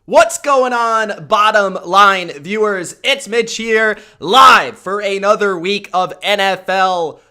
What's going on, bottom line viewers? It's Mitch here, live for another week of NFL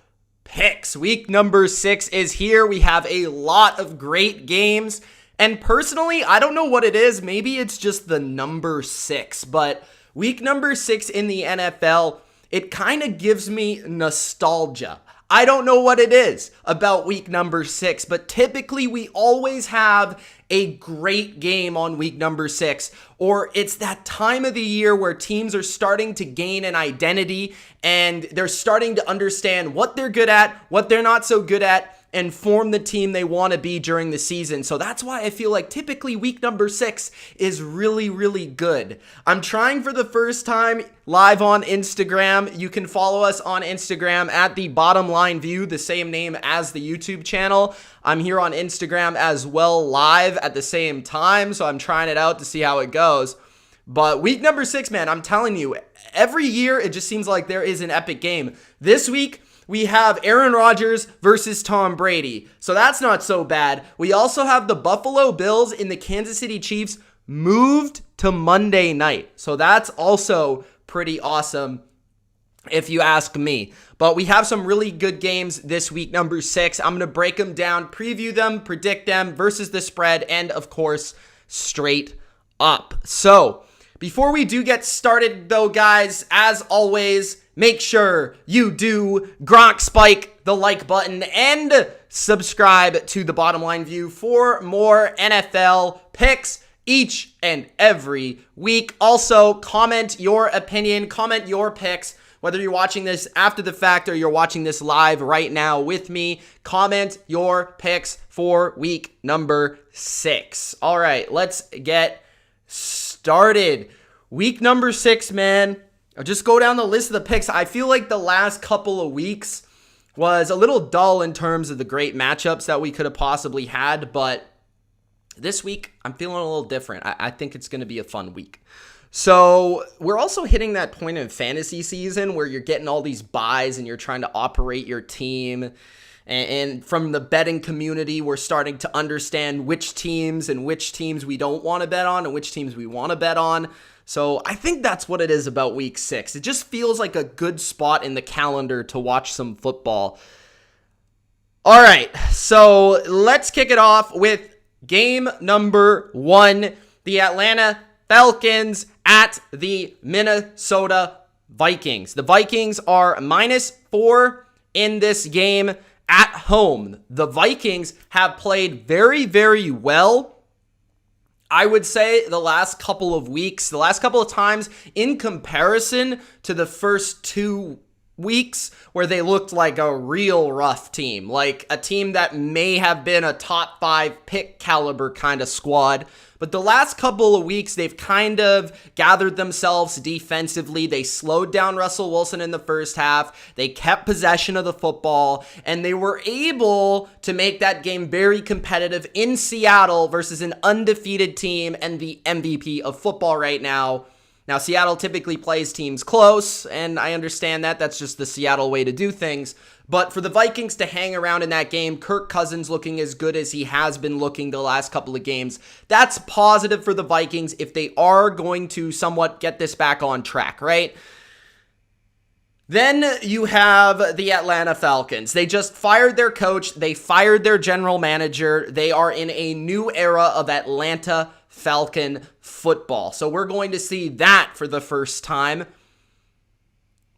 picks. Week number 6 is here. We have a lot of great games. And personally, I don't know what it is. Maybe it's just the number 6. But week number 6 in the NFL, it kind of gives me nostalgia. I don't know what it is about week number 6, but typically we always have a great game on week number 6, or it's that time of the year where teams are starting to gain an identity and they're starting to understand what they're good at, what they're not so good at, and form the team they want to be during the season. So that's why I feel like typically week number 6 is really, really good. I'm trying for the first time live on Instagram. You can follow us on Instagram at TheBottomLineView, the same name as the YouTube channel. I'm here on Instagram as well, live at the same time, so I'm trying it out to see how it goes. But week number 6, man, I'm telling you, every year it just seems like there is an epic game. This week, we have Aaron Rodgers versus Tom Brady, so that's not so bad. We also have the Buffalo Bills and the Kansas City Chiefs moved to Monday night, so that's also pretty awesome if you ask me. But we have some really good games this week, number 6. I'm going to break them down, preview them, predict them versus the spread, and of course, straight up. So before we do get started though, guys, as always, make sure you do Gronk Spike the like button and subscribe to the Bottom Line View for more NFL picks each and every week. Also, comment your opinion, comment your picks, whether you're watching this after the fact or you're watching this live right now with me. Comment your picks for week number 6. All right, let's get started. Week number 6, man. I'll just go down the list of the picks. I feel like the last couple of weeks was a little dull in terms of the great matchups that we could have possibly had, but this week I'm feeling a little different. I think it's going to be a fun week. So we're also hitting that point in fantasy season where you're getting all these buys and you're trying to operate your team. And from the betting community, we're starting to understand which teams we don't want to bet on and which teams we want to bet on. So I think that's what it is about week 6. It just feels like a good spot in the calendar to watch some football. All right, so let's kick it off with game number 1. The Atlanta Falcons at the Minnesota Vikings. The Vikings are -4 in this game at home. The Vikings have played very, very well, I would say, the last couple of weeks, the last couple of times in comparison to the first 2 weeks where they looked like a real rough team, like a team that may have been a top 5 pick caliber kind of squad. But the last couple of weeks, they've kind of gathered themselves defensively. They slowed down Russell Wilson in the first half. They kept possession of the football, and they were able to make that game very competitive in Seattle versus an undefeated team and the MVP of football right now. Now, Seattle typically plays teams close, and I understand that. That's just the Seattle way to do things. But for the Vikings to hang around in that game, Kirk Cousins looking as good as he has been looking the last couple of games, that's positive for the Vikings if they are going to somewhat get this back on track, right? Then you have the Atlanta Falcons. They just fired their coach. They fired their general manager. They are in a new era of Atlanta Falcon football. So we're going to see that for the first time.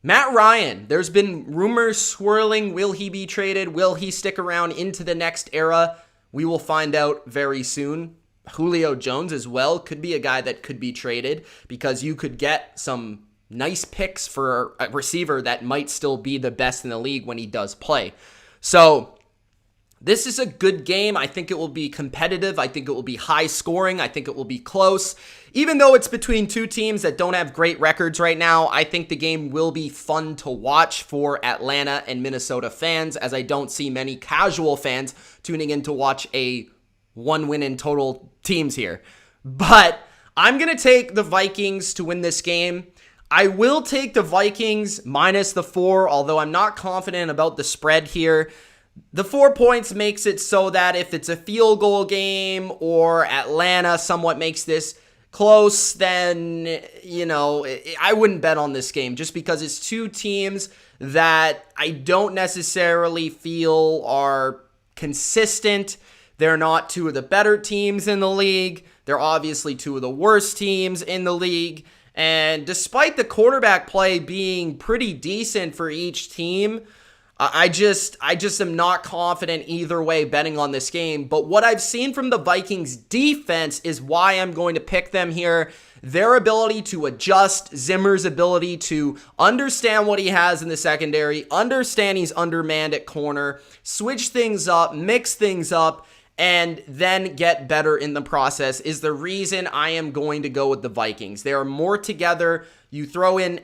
Matt Ryan, there's been rumors swirling. Will he be traded? Will he stick around into the next era? We will find out very soon. Julio Jones as well could be a guy that could be traded because you could get some nice picks for a receiver that might still be the best in the league when he does play. So this is a good game. I think it will be competitive. I think it will be high scoring. I think it will be close. Even though it's between two teams that don't have great records right now, I think the game will be fun to watch for Atlanta and Minnesota fans, as I don't see many casual fans tuning in to watch a 1-win in total teams here. But I'm going to take the Vikings to win this game. I will take the Vikings -4, although I'm not confident about the spread here. The 4 points makes it so that if it's a field goal game or Atlanta somewhat makes this close, then, I wouldn't bet on this game just because it's two teams that I don't necessarily feel are consistent. They're not two of the better teams in the league. They're obviously two of the worst teams in the league. And despite the quarterback play being pretty decent for each team, I just am not confident either way betting on this game. But what I've seen from the Vikings defense is why I'm going to pick them here. Their ability to adjust, Zimmer's ability to understand what he has in the secondary, understand he's undermanned at corner, switch things up, mix things up, and then get better in the process is the reason I am going to go with the Vikings. They are more together. You throw in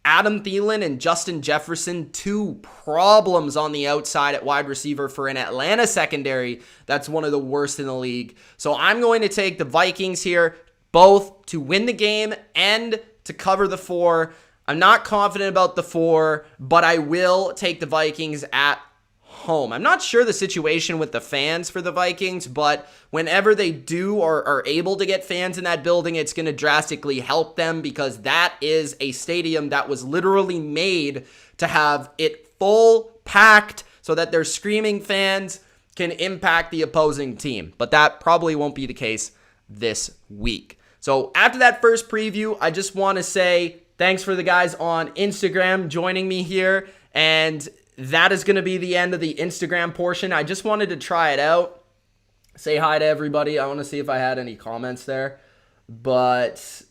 Adam Thielen and Justin Jefferson, two problems on the outside at wide receiver for an Atlanta secondary that's one of the worst in the league. So I'm going to take the Vikings here, both to win the game and to cover the 4. I'm not confident about the 4, but I will take the Vikings at home. I'm not sure the situation with the fans for the Vikings, but whenever they do or are able to get fans in that building, it's going to drastically help them because that is a stadium that was literally made to have it full packed so that their screaming fans can impact the opposing team. But that probably won't be the case this week. So after that first preview, I just want to say thanks for the guys on Instagram joining me here, and that is going to be the end of the Instagram portion. I just wanted to try it out. Say hi to everybody. I want to see if I had any comments there. But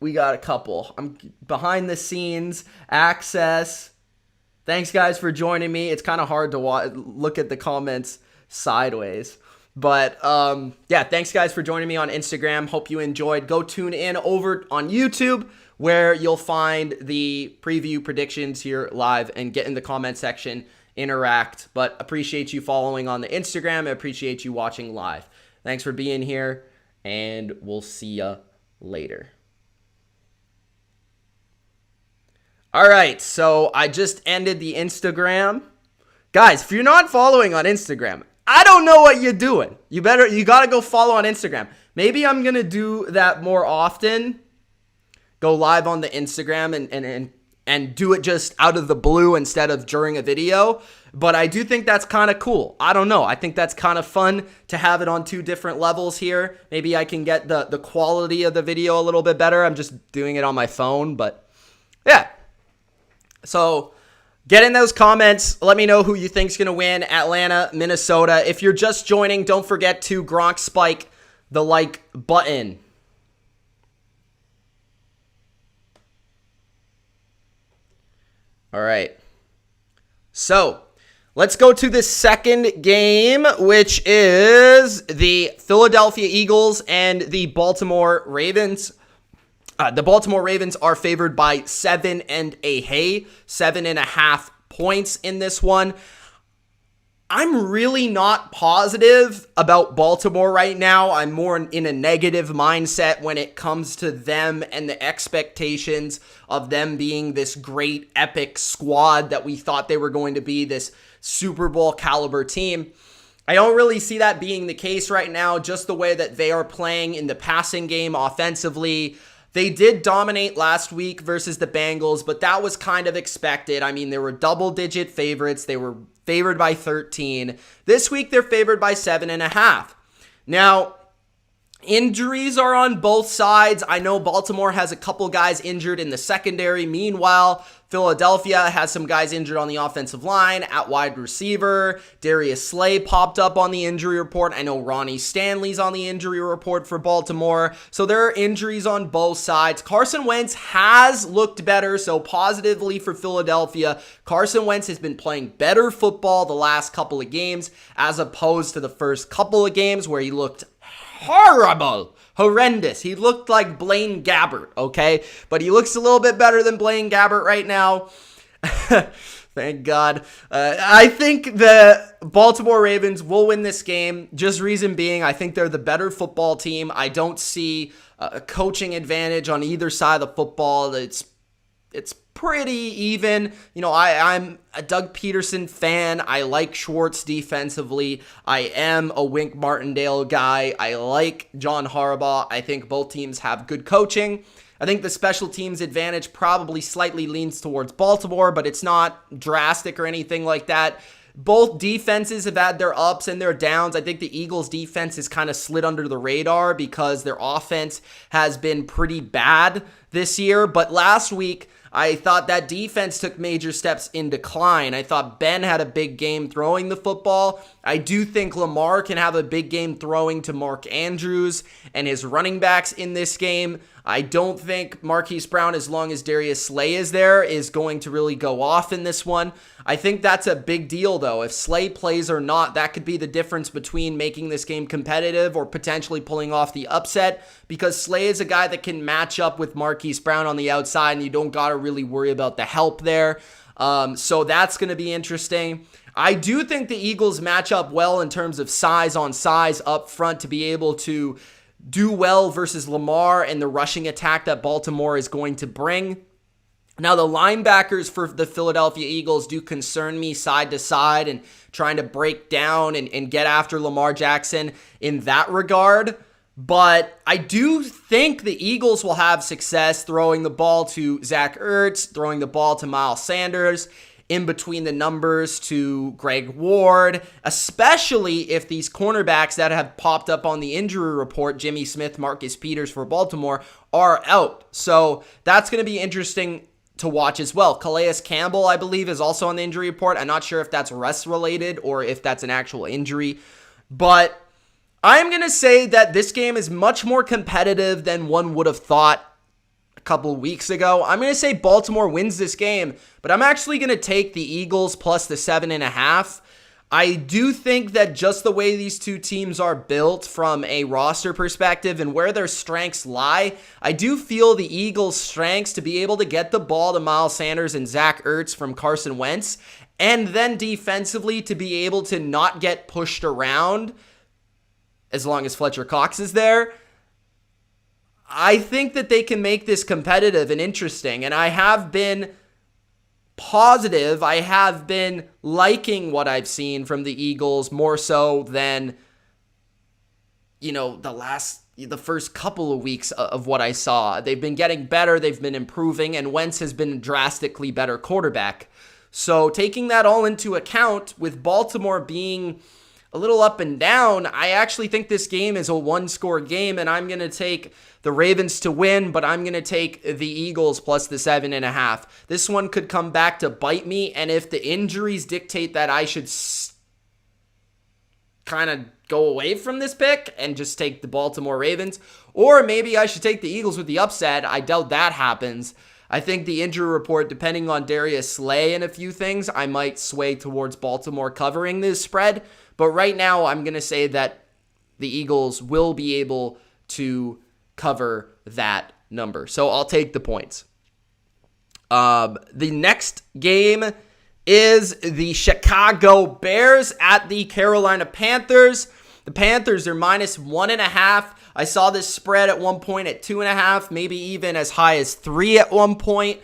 we got a couple. I'm behind the scenes. Access. Thanks, guys, for joining me. It's kind of hard to look at the comments sideways. But, yeah, thanks, guys, for joining me on Instagram. Hope you enjoyed. Go tune in over on YouTube, where you'll find the preview predictions here live and get in the comment section, interact. But appreciate you following on the Instagram. I appreciate you watching live. Thanks for being here, and we'll see ya later. All right, so I just ended the Instagram. Guys, if you're not following on Instagram, I don't know what you're doing. You got to go follow on Instagram. Maybe I'm going to do that more often. Go live on the Instagram and do it just out of the blue instead of during a video. But I do think that's kind of cool. I don't know. I think that's kind of fun to have it on two different levels here. Maybe I can get the quality of the video a little bit better. I'm just doing it on my phone, but yeah. So get in those comments. Let me know who you think's going to win, Atlanta, Minnesota. If you're just joining, don't forget to Gronk spike the like button. All right. So let's go to the second game, which is the Philadelphia Eagles and the Baltimore Ravens. The Baltimore Ravens are favored by 7.5 points in this one. I'm really not positive about Baltimore right now. I'm more in a negative mindset when it comes to them and the expectations of them being this great epic squad that we thought they were going to be, this Super Bowl caliber team. I don't really see that being the case right now, just the way that they are playing in the passing game offensively. They did dominate last week versus the Bengals, but that was kind of expected. I mean, they were double-digit favorites. They were favored by 13. This week, they're favored by 7.5. Now, injuries are on both sides. I know Baltimore has a couple guys injured in the secondary. Meanwhile, Philadelphia has some guys injured on the offensive line at wide receiver. Darius Slay popped up on the injury report. I know Ronnie Stanley's on the injury report for Baltimore. So there are injuries on both sides. Carson Wentz has looked better, so positively for Philadelphia. Carson Wentz has been playing better football the last couple of games as opposed to the first couple of games where he looked horrible. Horrendous. He looked like Blaine Gabbert, okay? But he looks a little bit better than Blaine Gabbert right now. Thank God. I think the Baltimore Ravens will win this game. Just reason being, I think they're the better football team. I don't see a coaching advantage on either side of the football. It's it's pretty even. I'm a Doug Peterson fan. I like Schwartz defensively. I am a Wink Martindale guy. I like John Harbaugh. I think both teams have good coaching. I think the special teams advantage probably slightly leans towards Baltimore, but it's not drastic or anything like that. Both defenses have had their ups and their downs. I think the Eagles' defense has kind of slid under the radar because their offense has been pretty bad this year. But last week, I thought that defense took major steps in decline. I thought Ben had a big game throwing the football. I do think Lamar can have a big game throwing to Mark Andrews and his running backs in this game. I don't think Marquise Brown, as long as Darius Slay is there, is going to really go off in this one. I think that's a big deal, though. If Slay plays or not, that could be the difference between making this game competitive or potentially pulling off the upset, because Slay is a guy that can match up with Marquise Brown on the outside, and you don't got to really worry about the help there. So that's going to be interesting. I do think the Eagles match up well in terms of size on size up front to be able to do well versus Lamar and the rushing attack that Baltimore is going to bring. Now, the linebackers for the Philadelphia Eagles do concern me side to side and trying to break down and get after Lamar Jackson in that regard. But I do think the Eagles will have success throwing the ball to Zach Ertz, throwing the ball to Miles Sanders, in between the numbers to Greg Ward, especially if these cornerbacks that have popped up on the injury report, Jimmy Smith, Marcus Peters for Baltimore, are out. So that's going to be interesting to watch as well. Calais Campbell, I believe, is also on the injury report. I'm not sure if that's rest related or if that's an actual injury, but I'm going to say that this game is much more competitive than one would have thought a couple weeks ago. I'm going to say Baltimore wins this game, but I'm actually going to take the Eagles plus the 7.5. I do think that just the way these two teams are built from a roster perspective and where their strengths lie, I do feel the Eagles' strengths to be able to get the ball to Miles Sanders and Zach Ertz from Carson Wentz, and then defensively to be able to not get pushed around as long as Fletcher Cox is there. I think that they can make this competitive and interesting, and I have been positive. I have been liking what I've seen from the Eagles more so than, the first couple of weeks of what I saw. They've been getting better. They've been improving, and Wentz has been a drastically better quarterback. So taking that all into account, with Baltimore being a little up and down, I actually think this game is a one-score game, and I'm going to take the Ravens to win, but I'm going to take the Eagles plus the 7.5. This one could come back to bite me, and if the injuries dictate that I should kind of go away from this pick and just take the Baltimore Ravens, or maybe I should take the Eagles with the upset, I doubt that happens. I think the injury report, depending on Darius Slay and a few things, I might sway towards Baltimore covering this spread. But right now, I'm going to say that the Eagles will be able to cover that number. So I'll take the points. The next game is the Chicago Bears at the Carolina Panthers. The Panthers are minus 1.5. I saw this spread at one point at 2.5, maybe even as high as 3 at one point.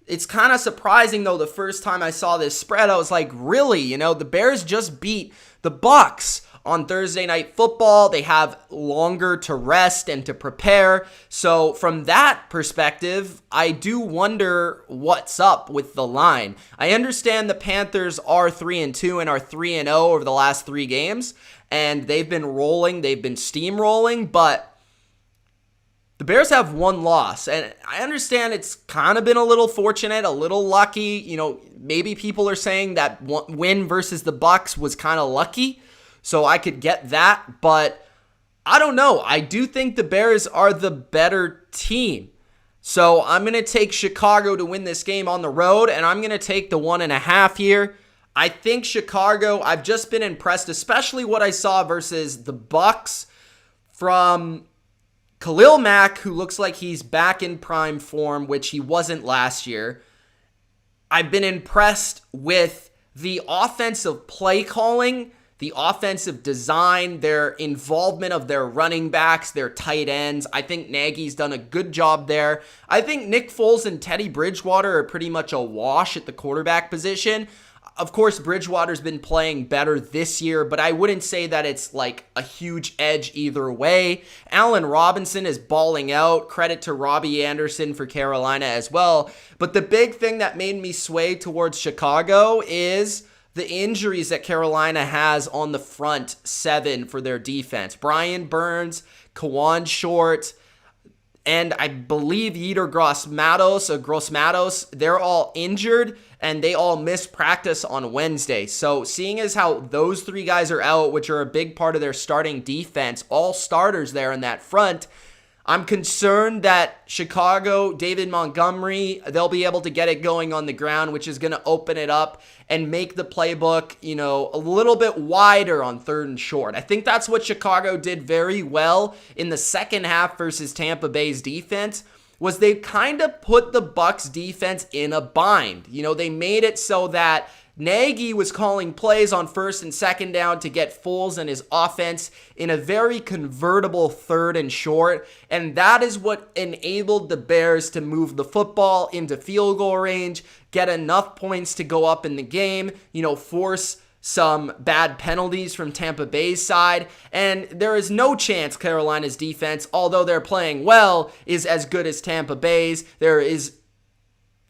It's kind of surprising, though. The first time I saw this spread, I was like, really? The Bears just beat the Bucs on Thursday Night Football. They have longer to rest and to prepare. So from that perspective, I do wonder what's up with the line. I understand the Panthers are 3-2 and are 3-0 over the last 3 games, and they've been rolling. They've been steamrolling, but the Bears have 1 loss, and I understand it's kind of been a little fortunate, a little lucky. Maybe people are saying that win versus the Bucs was kind of lucky, so I could get that, but I don't know. I do think the Bears are the better team. So I'm going to take Chicago to win this game on the road, and I'm going to take the 1.5 here. I think Chicago, I've just been impressed, especially what I saw versus the Bucs from Khalil Mack, who looks like he's back in prime form, which he wasn't last year. I've been impressed with the offensive play calling the offensive design, their involvement of their running backs, their tight ends. I think Nagy's done a good job there. I think Nick Foles and Teddy Bridgewater are pretty much a wash at the quarterback position. Of course, Bridgewater's been playing better this year, but I wouldn't say that it's like a huge edge either way. Allen Robinson is balling out. Credit to Robbie Anderson for Carolina as well. But the big thing that made me sway towards Chicago is the injuries that Carolina has on the front seven for their defense. Brian Burns, Kawan Short, and I believe Yetur Gross-Matos, they're all injured, and they all missed practice on Wednesday. So seeing as how those three guys are out, which are a big part of their starting defense, all starters there in that front, I'm concerned that Chicago, David Montgomery, they'll be able to get it going on the ground, which is going to open it up and make the playbook, a little bit wider on 3rd and short. I think that's what Chicago did very well in the second half versus Tampa Bay's defense, was they kind of put the Bucs defense in a bind. They made it so that Nagy was calling plays on 1st and 2nd down to get Foles and his offense in a very convertible 3rd and short, and that is what enabled the Bears to move the football into field goal range, get enough points to go up in the game, force some bad penalties from Tampa Bay's side, and there is no chance Carolina's defense, although they're playing well, is as good as Tampa Bay's. There is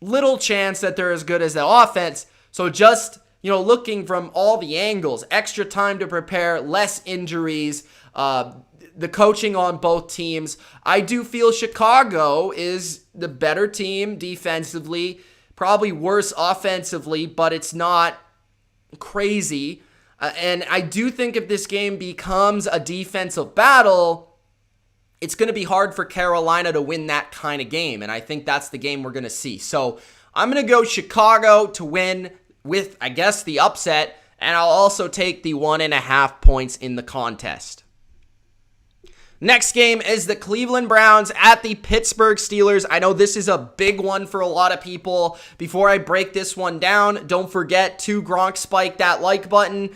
little chance that they're as good as the offense. So just, looking from all the angles, extra time to prepare, less injuries, the coaching on both teams, I do feel Chicago is the better team defensively, probably worse offensively, but it's not crazy. And I do think if this game becomes a defensive battle, it's going to be hard for Carolina to win that kind of game. And I think that's the game we're going to see. So I'm going to go Chicago to win with, I guess, the upset, and I'll also take the 1.5 points in the contest. Next game is the Cleveland Browns at the Pittsburgh Steelers. I know this is a big one for a lot of people. Before I break this one down, don't forget to Gronk spike that like button.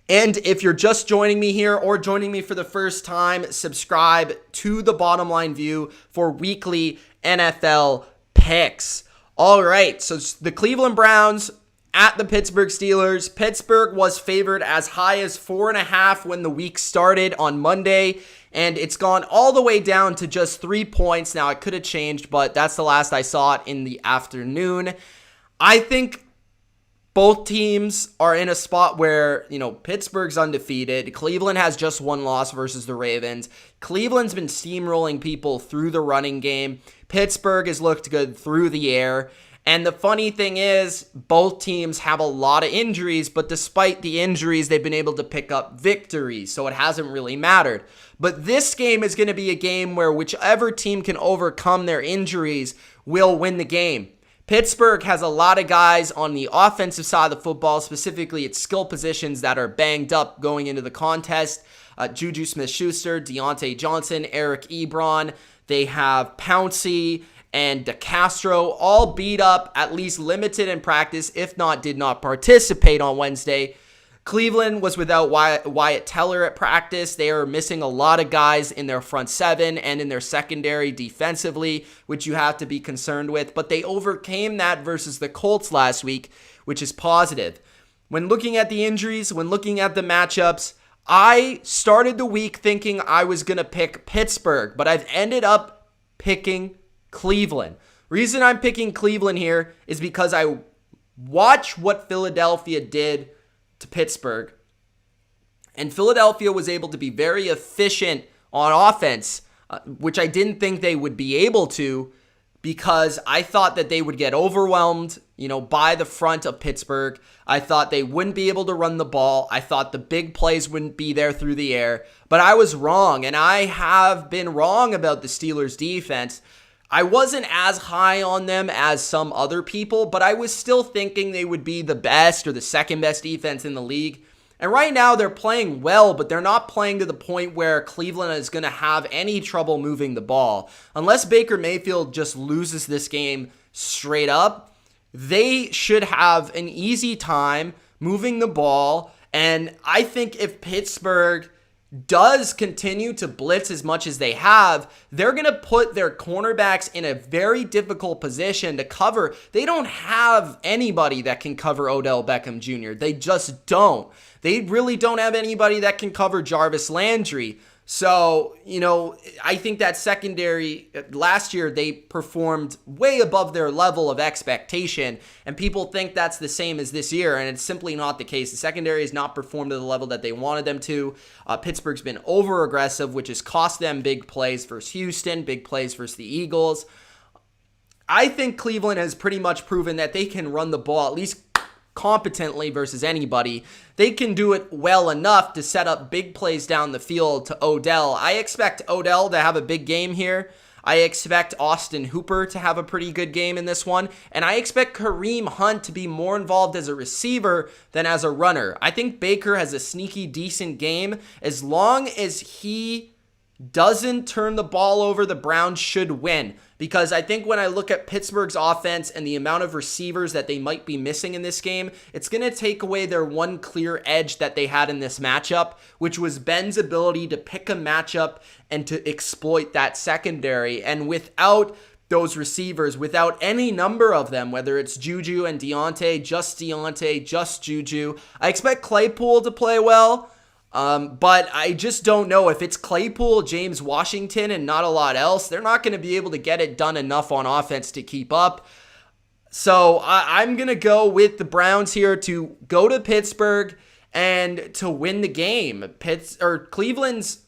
And if you're just joining me here or joining me for the first time, subscribe to the Bottom Line View for weekly NFL picks. All right, so the Cleveland Browns at the Pittsburgh Steelers. Pittsburgh was favored as high as 4.5 when the week started on Monday, and it's gone all the way down to just 3 points. Now, it could have changed, but that's the last I saw it in the afternoon. I think both teams are in a spot where, Pittsburgh's undefeated. Cleveland has just one loss versus the Ravens. Cleveland's been steamrolling people through the running game. Pittsburgh has looked good through the air. And the funny thing is, both teams have a lot of injuries, but despite the injuries, they've been able to pick up victories, so it hasn't really mattered. But this game is going to be a game where whichever team can overcome their injuries will win the game. Pittsburgh has a lot of guys on the offensive side of the football, specifically its skill positions, that are banged up going into the contest. Juju Smith-Schuster, Deontay Johnson, Eric Ebron. They have Pouncey and DeCastro, all beat up, at least limited in practice, if not did not participate on Wednesday. Cleveland was without Wyatt Teller at practice. They are missing a lot of guys in their front seven and in their secondary defensively, which you have to be concerned with. But they overcame that versus the Colts last week, which is positive. When looking at the injuries, when looking at the matchups, I started the week thinking I was going to pick Pittsburgh, but I've ended up picking Cleveland. Reason I'm picking Cleveland here is because I watch what Philadelphia did to Pittsburgh, and Philadelphia was able to be very efficient on offense, which I didn't think they would be able to, because I thought that they would get overwhelmed, by the front of Pittsburgh. I thought they wouldn't be able to run the ball. I thought the big plays wouldn't be there through the air, but I was wrong, and I have been wrong about the Steelers' defense. I wasn't as high on them as some other people, but I was still thinking they would be the best or the second best defense in the league. And right now they're playing well, but they're not playing to the point where Cleveland is going to have any trouble moving the ball. Unless Baker Mayfield just loses this game straight up, they should have an easy time moving the ball And I think if Pittsburgh does continue to blitz as much as they have, they're going to put their cornerbacks in a very difficult position to cover. They don't have anybody that can cover Odell Beckham Jr. They just don't. They really don't have anybody that can cover Jarvis Landry. So, I think that secondary, last year, they performed way above their level of expectation, and people think that's the same as this year, and it's simply not the case. The secondary has not performed to the level that they wanted them to. Pittsburgh's been over-aggressive, which has cost them big plays versus Houston, big plays versus the Eagles. I think Cleveland has pretty much proven that they can run the ball, at least competently versus anybody. They can do it well enough to set up big plays down the field to Odell. I expect Odell to have a big game here. I expect Austin Hooper to have a pretty good game in this one. And I expect Kareem Hunt to be more involved as a receiver than as a runner. I think Baker has a sneaky, decent game. As long as he doesn't turn the ball over, the Browns should win. Because I think when I look at Pittsburgh's offense and the amount of receivers that they might be missing in this game, it's going to take away their one clear edge that they had in this matchup, which was Ben's ability to pick a matchup and to exploit that secondary. And without those receivers, without any number of them, whether it's Juju and Deontay, just Juju, I expect Claypool to play well. But I just don't know if it's Claypool, James Washington, and not a lot else. They're not going to be able to get it done enough on offense to keep up. So I'm going to go with the Browns here to go to Pittsburgh and to win the game. Cleveland's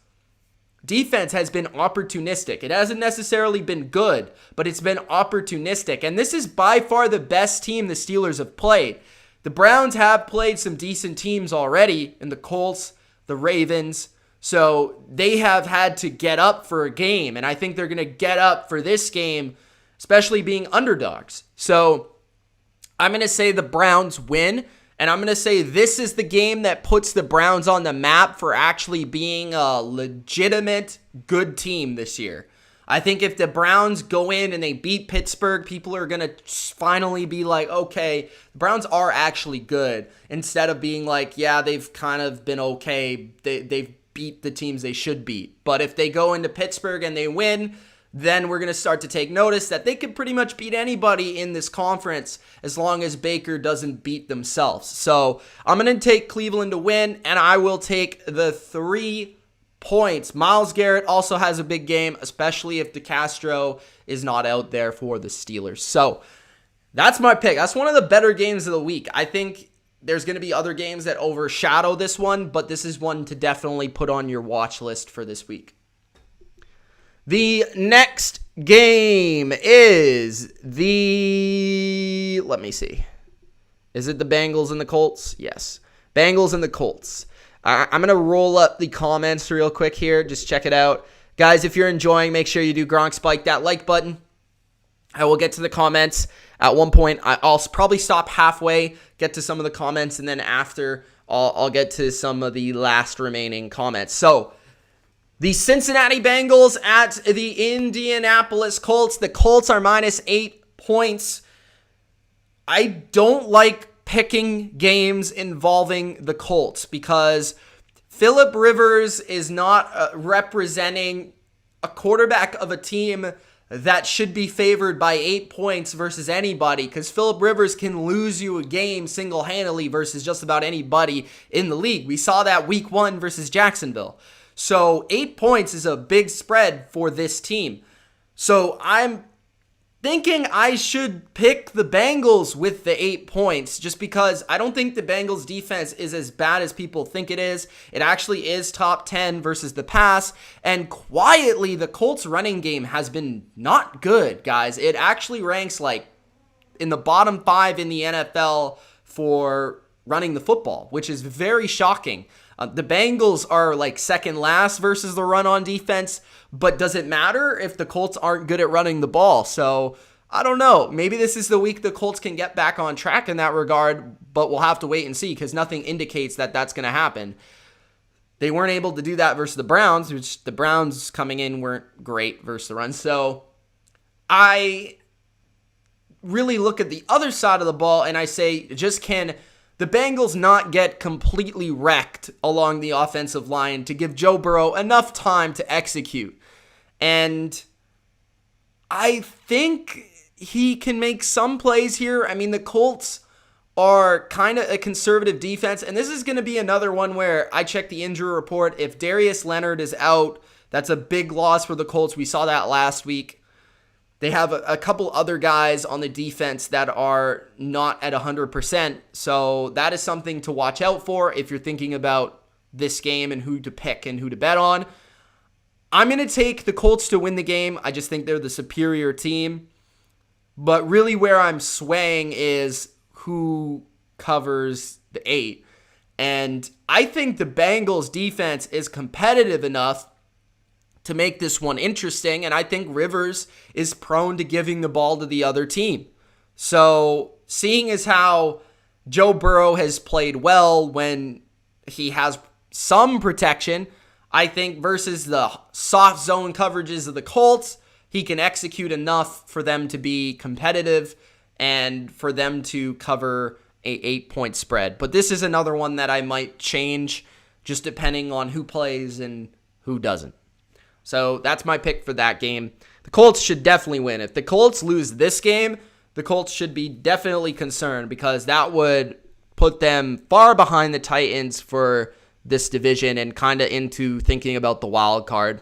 defense has been opportunistic. It hasn't necessarily been good, but it's been opportunistic. And this is by far the best team the Steelers have played. The Browns have played some decent teams already in the Colts, the Ravens, so they have had to get up for a game, and I think they're going to get up for this game, especially being underdogs. So I'm going to say the Browns win, and I'm going to say this is the game that puts the Browns on the map for actually being a legitimate good team this year. I think if the Browns go in and they beat Pittsburgh, people are going to finally be like, okay, the Browns are actually good, instead of being like, yeah, they've kind of been okay. They've beat the teams they should beat. But if they go into Pittsburgh and they win, then we're going to start to take notice that they could pretty much beat anybody in this conference as long as Baker doesn't beat themselves. So I'm going to take Cleveland to win, and I will take the 3 points. Myles Garrett also has a big game, especially if DeCastro is not out there for the Steelers. So that's my pick. That's one of the better games of the week. I think there's going to be other games that overshadow this one, but this is one to definitely put on your watch list for this week. The next game is let me see. Is it the Bengals and the Colts? Yes. Bengals and the Colts. I'm going to roll up the comments real quick here. Just check it out. Guys, if you're enjoying, make sure you do Gronk Spike that like button. I will get to the comments at one point. I'll probably stop halfway, get to some of the comments, and then after, I'll get to some of the last remaining comments. So, the Cincinnati Bengals at the Indianapolis Colts. The Colts are minus 8 points. I don't like picking games involving the Colts because Phillip Rivers is not representing a quarterback of a team that should be favored by 8 points versus anybody, because Phillip Rivers can lose you a game single-handedly versus just about anybody in the league. We saw that week 1 versus Jacksonville. So 8 points is a big spread for this team. So I'm thinking I should pick the Bengals with the 8 points just because I don't think the Bengals defense is as bad as people think it is. It actually is top 10 versus the pass, and quietly the Colts running game has been not good, guys. It actually ranks like in the bottom 5 in the NFL for running the football, which is very shocking. The Bengals are like second last versus the run on defense, but does it matter if the Colts aren't good at running the ball? So I don't know. Maybe this is the week the Colts can get back on track in that regard, but we'll have to wait and see because nothing indicates that that's going to happen. They weren't able to do that versus the Browns, which the Browns coming in weren't great versus the run. So I really look at the other side of the ball and I say, just can the Bengals not get completely wrecked along the offensive line to give Joe Burrow enough time to execute. And I think he can make some plays here. I mean, the Colts are kind of a conservative defense, and this is going to be another one where I check the injury report. If Darius Leonard is out, that's a big loss for the Colts. We saw that last week. They have a couple other guys on the defense that are not at 100%, so that is something to watch out for if you're thinking about this game and who to pick and who to bet on. I'm going to take the Colts to win the game. I just think they're the superior team. But really where I'm swaying is who covers the 8. And I think the Bengals defense is competitive enough to make this one interesting. And I think Rivers is prone to giving the ball to the other team. So seeing as how Joe Burrow has played well when he has some protection, I think versus the soft zone coverages of the Colts, he can execute enough for them to be competitive and for them to cover a 8-point spread. But this is another one that I might change just depending on who plays and who doesn't. So that's my pick for that game. The Colts should definitely win. If the Colts lose this game, the Colts should be definitely concerned because that would put them far behind the Titans for this division and kind of into thinking about the wild card.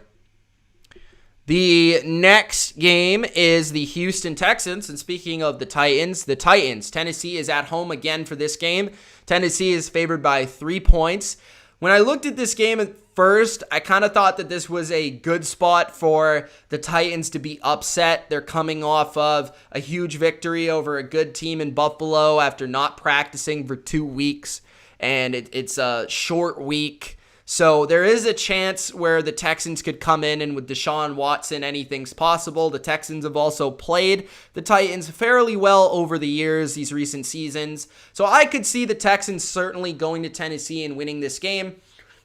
The next game is the Houston Texans. And speaking of the Titans, Tennessee is at home again for this game. Tennessee is favored by 3 points. When I looked at this game at first, I kind of thought that this was a good spot for the Titans to be upset. They're coming off of a huge victory over a good team in Buffalo after not practicing for 2 weeks. And it's a short week. So there is a chance where the Texans could come in, and with Deshaun Watson, anything's possible. The Texans have also played the Titans fairly well over the years, these recent seasons. So I could see the Texans certainly going to Tennessee and winning this game.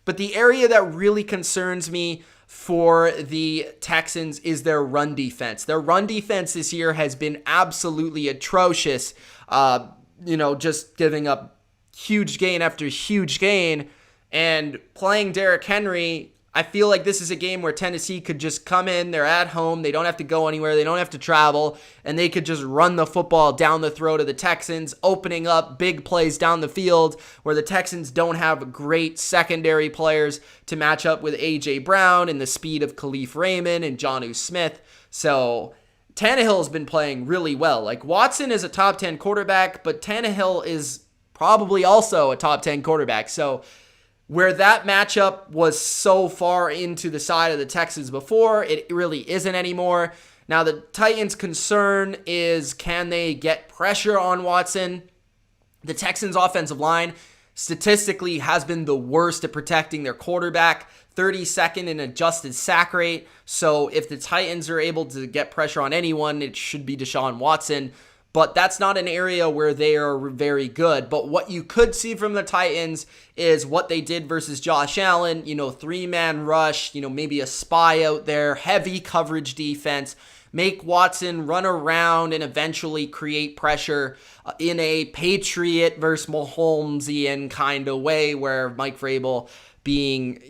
But the area that really concerns me for the Texans is their run defense. Their run defense this year has been absolutely atrocious. Just giving up huge gain after huge gain. And playing Derrick Henry, I feel like this is a game where Tennessee could just come in. They're at home. They don't have to go anywhere. They don't have to travel. And they could just run the football down the throat of the Texans, opening up big plays down the field where the Texans don't have great secondary players to match up with A.J. Brown and the speed of Khalif Raymond and Jonnu Smith. So Tannehill's been playing really well. Like, Watson is a top 10 quarterback, but Tannehill is probably also a top 10 quarterback. So where that matchup was so far into the side of the Texans before, it really isn't anymore. Now, the Titans' concern is, can they get pressure on Watson? The Texans' offensive line statistically has been the worst at protecting their quarterback, 32nd in adjusted sack rate. So if the Titans are able to get pressure on anyone, it should be Deshaun Watson. But that's not an area where they are very good. But what you could see from the Titans is what they did versus Josh Allen. 3-man rush, maybe a spy out there, heavy coverage defense, make Watson run around and eventually create pressure in a Patriot versus Mahomesian kind of way where Mike Vrabel being,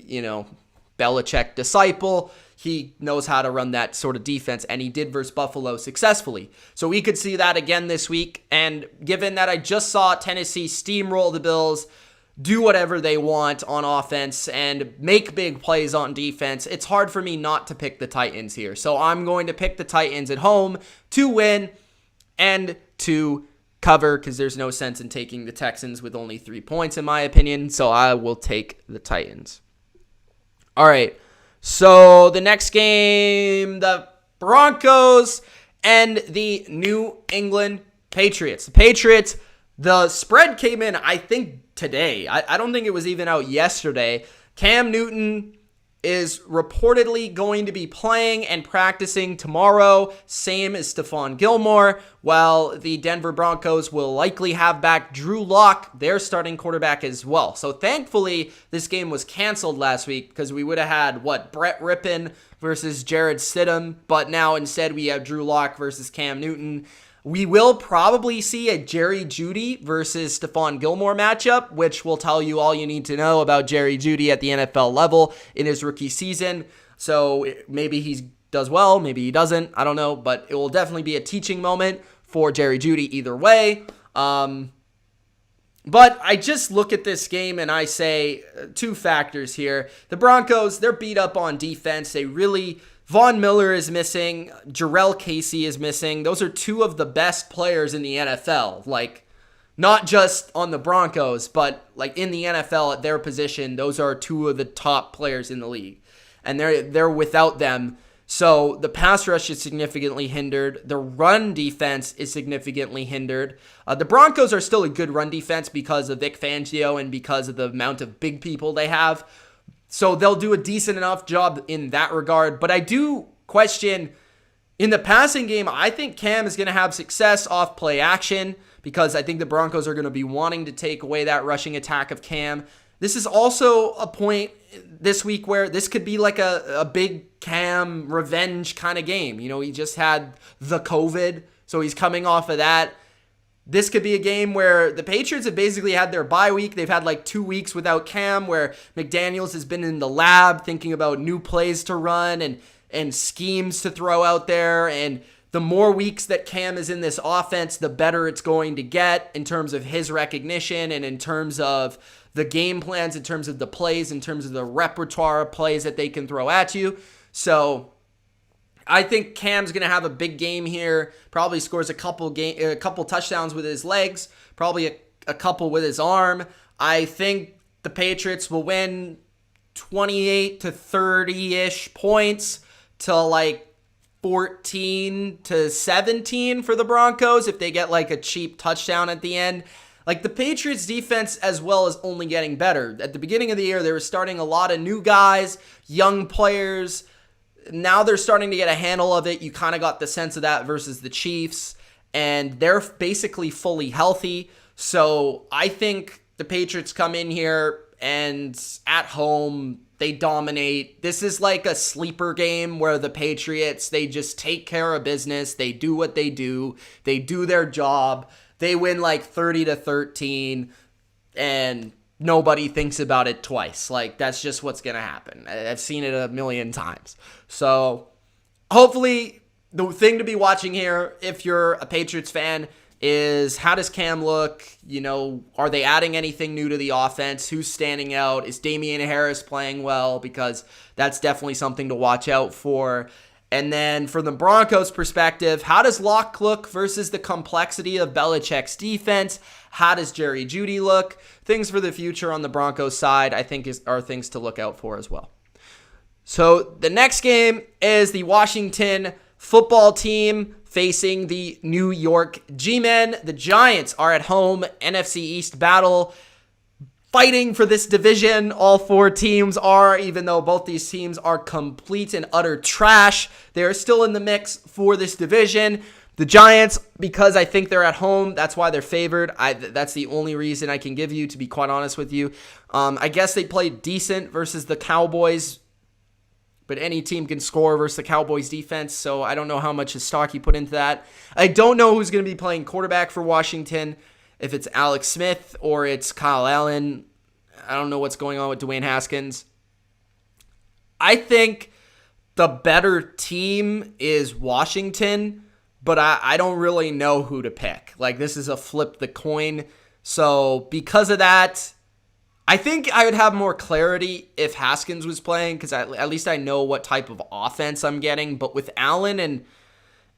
Belichick disciple, he knows how to run that sort of defense, and he did versus Buffalo successfully. So we could see that again this week, and given that I just saw Tennessee steamroll the Bills, do whatever they want on offense, and make big plays on defense, it's hard for me not to pick the Titans here. So I'm going to pick the Titans at home to win and to cover, because there's no sense in taking the Texans with only 3 points, in my opinion, so I will take the Titans. All right. So the next game, the Broncos and the New England Patriots. The Patriots, the spread came in, I think, today. I don't think it was even out yesterday. Cam Newton is reportedly going to be playing and practicing tomorrow, same as Stephon Gilmore, while the Denver Broncos will likely have back Drew Lock, their starting quarterback, as well. So thankfully, this game was canceled last week because we would have had, Brett Rippon versus Jared Stidham, but now instead we have Drew Lock versus Cam Newton. We will probably see a Jerry Jeudy versus Stephon Gilmore matchup, which will tell you all you need to know about Jerry Jeudy at the NFL level in his rookie season. So maybe he does well, maybe he doesn't. I don't know, but it will definitely be a teaching moment for Jerry Jeudy either way. But I just look at this game and I say two factors here. The Broncos, they're beat up on defense. Von Miller is missing. Jarrell Casey is missing. Those are two of the best players in the NFL. Like, not just on the Broncos, but like in the NFL at their position, those are two of the top players in the league. And they're without them. So the pass rush is significantly hindered. The run defense is significantly hindered. The Broncos are still a good run defense because of Vic Fangio and because of the amount of big people they have. So they'll do a decent enough job in that regard. But I do question, in the passing game, I think Cam is going to have success off play action because I think the Broncos are going to be wanting to take away that rushing attack of Cam. This is also a point this week where this could be like a big Cam revenge kind of game. You know, he just had the COVID, so he's coming off of that. This could be a game where the Patriots have basically had their bye week. They've had like 2 weeks without Cam, where McDaniels has been in the lab thinking about new plays to run and schemes to throw out there. And the more weeks that Cam is in this offense, the better it's going to get in terms of his recognition and in terms of the game plans, in terms of the plays, in terms of the repertoire of plays that they can throw at you. So I think Cam's going to have a big game here. Probably scores a couple touchdowns with his legs, probably a couple with his arm. I think the Patriots will win 28 to 30-ish points to like 14 to 17 for the Broncos if they get like a cheap touchdown at the end. Like the Patriots defense as well is only getting better. At the beginning of the year, they were starting a lot of new guys, young players. Now they're starting to get a handle of it. You kind of got the sense of that versus the Chiefs, and they're basically fully healthy. So I think the Patriots come in here and at home, they dominate. This is like a sleeper game where the Patriots, they just take care of business. They do what they do. They do their job. They win like 30-13, and nobody thinks about it twice. Like, that's just what's going to happen. I've seen it a million times. So, hopefully, the thing to be watching here, if you're a Patriots fan, is how does Cam look? You know, are they adding anything new to the offense? Who's standing out? Is Damian Harris playing well? Because that's definitely something to watch out for. And then from the Broncos' perspective, how does Locke look versus the complexity of Belichick's defense? How does Jerry Jeudy look? Things for the future on the Broncos side, I think, are things to look out for as well. So the next game is the Washington football team facing the New York G-Men. The Giants are at home, NFC East battle. Fighting for this division, all four teams are, even though both these teams are complete and utter trash, they're still in the mix for this division. The Giants, because I think they're at home, that's why they're favored. That's the only reason I can give you, to be quite honest with you. I guess they played decent versus the Cowboys, but any team can score versus the Cowboys defense, so I don't know how much stock you put into that. I don't know who's going to be playing quarterback for Washington. If it's Alex Smith or it's Kyle Allen, I don't know what's going on with Dwayne Haskins. I think the better team is Washington, but I don't really know who to pick. Like, this is a flip the coin. So because of that, I think I would have more clarity if Haskins was playing, because at least I know what type of offense I'm getting. But with Allen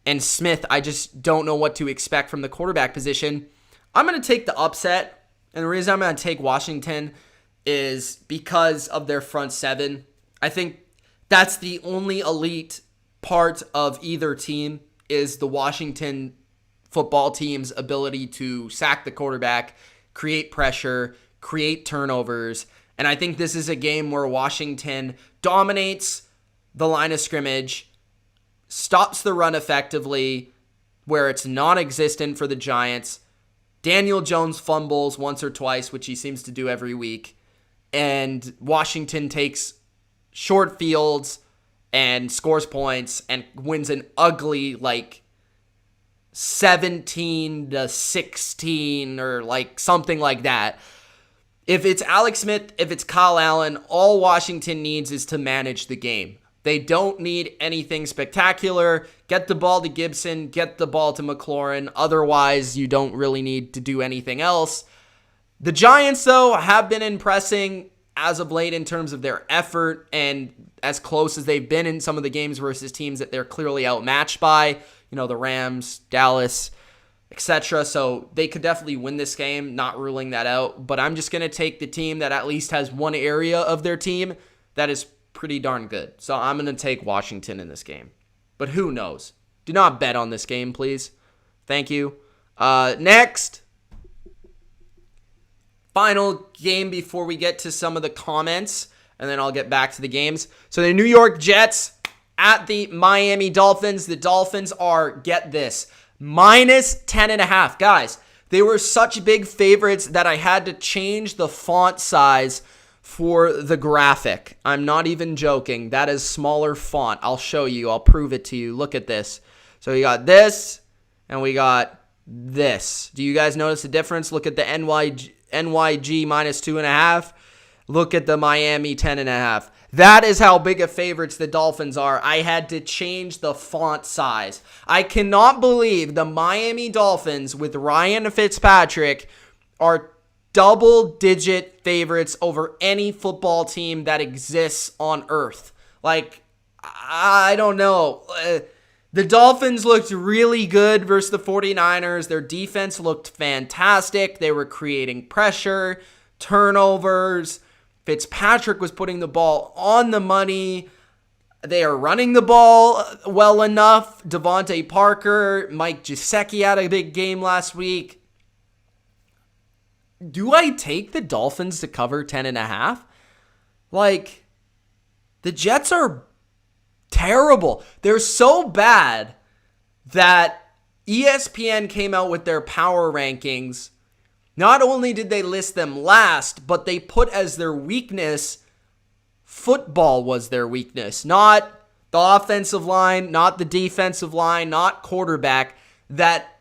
and Smith, I just don't know what to expect from the quarterback position. I'm going to take the upset, and the reason I'm going to take Washington is because of their front seven. I think that's the only elite part of either team, is the Washington football team's ability to sack the quarterback, create pressure, create turnovers, and I think this is a game where Washington dominates the line of scrimmage, stops the run effectively, where it's non-existent for the Giants. Daniel Jones fumbles once or twice, which he seems to do every week. And Washington takes short fields and scores points and wins an ugly, 17-16 or like something like that. If it's Alex Smith, if it's Kyle Allen, all Washington needs is to manage the game. They don't need anything spectacular. Get the ball to Gibson, get the ball to McLaurin. Otherwise, you don't really need to do anything else. The Giants, though, have been impressing as of late in terms of their effort and as close as they've been in some of the games versus teams that they're clearly outmatched by. You know, the Rams, Dallas, etc. So they could definitely win this game, not ruling that out. But I'm just going to take the team that at least has one area of their team that is pretty darn good. So I'm going to take Washington in this game. But who knows? Do not bet on this game, please. Thank you. Next. Final game before we get to some of the comments, and then I'll get back to the games. So the New York Jets at the Miami Dolphins. The Dolphins are, get this, minus 10.5. Guys, they were such big favorites that I had to change the font size for the graphic. I'm not even joking. That is smaller font. I'll show you. I'll prove it to you. Look at this. So we got this, and we got this. Do you guys notice the difference? Look at the NYG minus 2.5. Look at the Miami 10.5. That is how big of favorites the Dolphins are. I had to change the font size. I cannot believe the Miami Dolphins with Ryan Fitzpatrick are double-digit favorites over any football team that exists on earth. Like, I don't know. The Dolphins looked really good versus the 49ers. Their defense looked fantastic. They were creating pressure, turnovers. Fitzpatrick was putting the ball on the money. They are running the ball well enough. Devontae Parker, Mike Gesicki had a big game last week. Do I take the Dolphins to cover 10.5? Like, the Jets are terrible. They're so bad that ESPN came out with their power rankings. Not only did they list them last, but they put as their weakness, football was their weakness. Not the offensive line, not the defensive line, not quarterback. That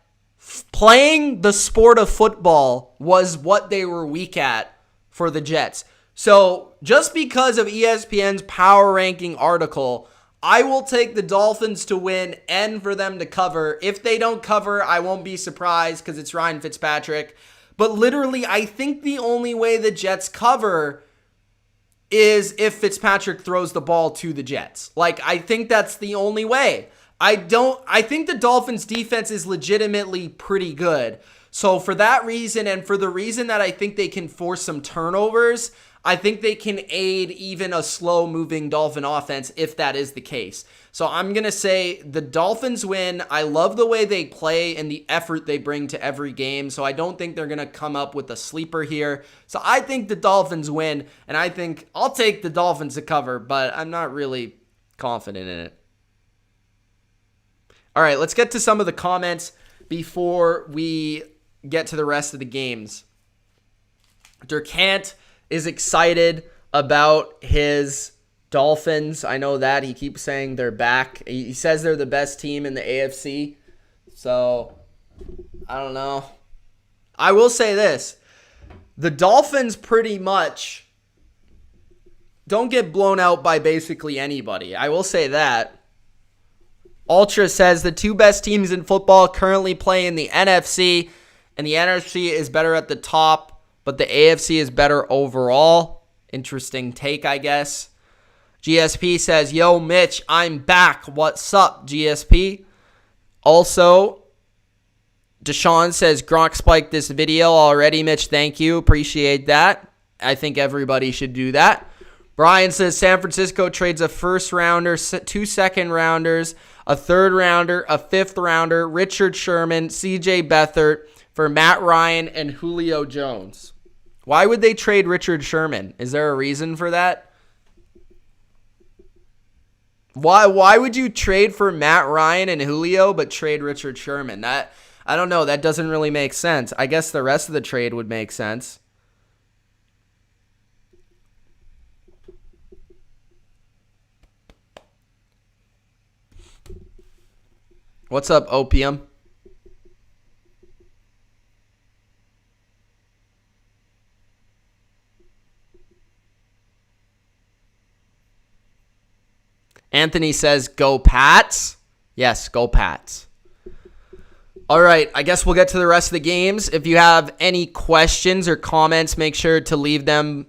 playing the sport of football was what they were weak at for the Jets. So just because of ESPN's power ranking article, I will take the Dolphins to win and for them to cover. If they don't cover, I won't be surprised because it's Ryan Fitzpatrick. But literally, I think the only way the Jets cover is if Fitzpatrick throws the ball to the Jets. Like, I think that's the only way. I think the Dolphins defense is legitimately pretty good. So for that reason, and for the reason that I think they can force some turnovers, I think they can aid even a slow-moving Dolphin offense if that is the case. So I'm going to say the Dolphins win. I love the way they play and the effort they bring to every game, so I don't think they're going to come up with a sleeper here. So I think the Dolphins win, and I think I'll take the Dolphins to cover, but I'm not really confident in it. All right, let's get to some of the comments before we get to the rest of the games. Durkant is excited about his Dolphins. I know that. He keeps saying they're back. He says they're the best team in the AFC. So, I don't know. I will say this. The Dolphins pretty much don't get blown out by basically anybody. I will say that. Ultra says the two best teams in football currently play in the NFC, and the NFC is better at the top, but the AFC is better overall. Interesting take, I guess. GSP says, yo, Mitch, I'm back. What's up, GSP? Also, Deshaun says, Gronk spiked this video already. Mitch, thank you. Appreciate that. I think everybody should do that. Brian says, San Francisco trades a first rounder, 2 second rounders, a third rounder, a fifth rounder, Richard Sherman, CJ Beathard for Matt Ryan and Julio Jones. Why would they trade Richard Sherman? Is there a reason for that? Why would you trade for Matt Ryan and Julio but trade Richard Sherman? I don't know. That doesn't really make sense. I guess the rest of the trade would make sense. What's up, Opium? Anthony says, go Pats. Yes, go Pats. All right, I guess we'll get to the rest of the games. If you have any questions or comments, make sure to leave them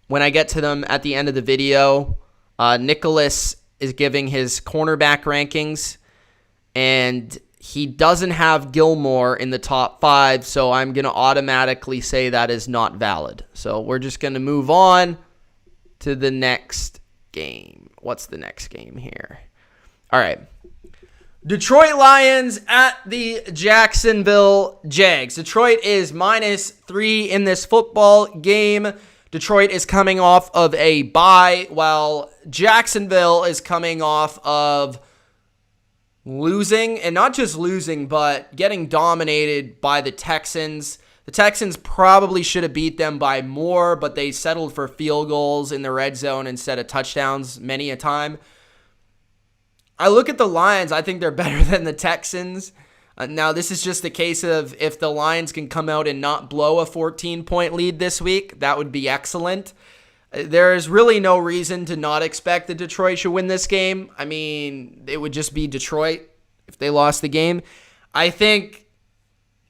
when I get to them at the end of the video. Nicholas is giving his cornerback rankings, and he doesn't have Gilmore in the top 5, so I'm going to automatically say that is not valid. So we're just going to move on to the next game. What's the next game here? All right. Detroit Lions at the Jacksonville Jags. Detroit is -3 in this football game. Detroit is coming off of a bye, while Jacksonville is coming off of losing, and not just losing, but getting dominated by the Texans. The Texans probably should have beat them by more, but they settled for field goals in the red zone instead of touchdowns many a time. I look at the Lions, I think they're better than the Texans. Now, this is just a case of if the Lions can come out and not blow a 14-point lead this week, that would be excellent. There is really no reason to not expect that Detroit should win this game. I mean, it would just be Detroit if they lost the game. I think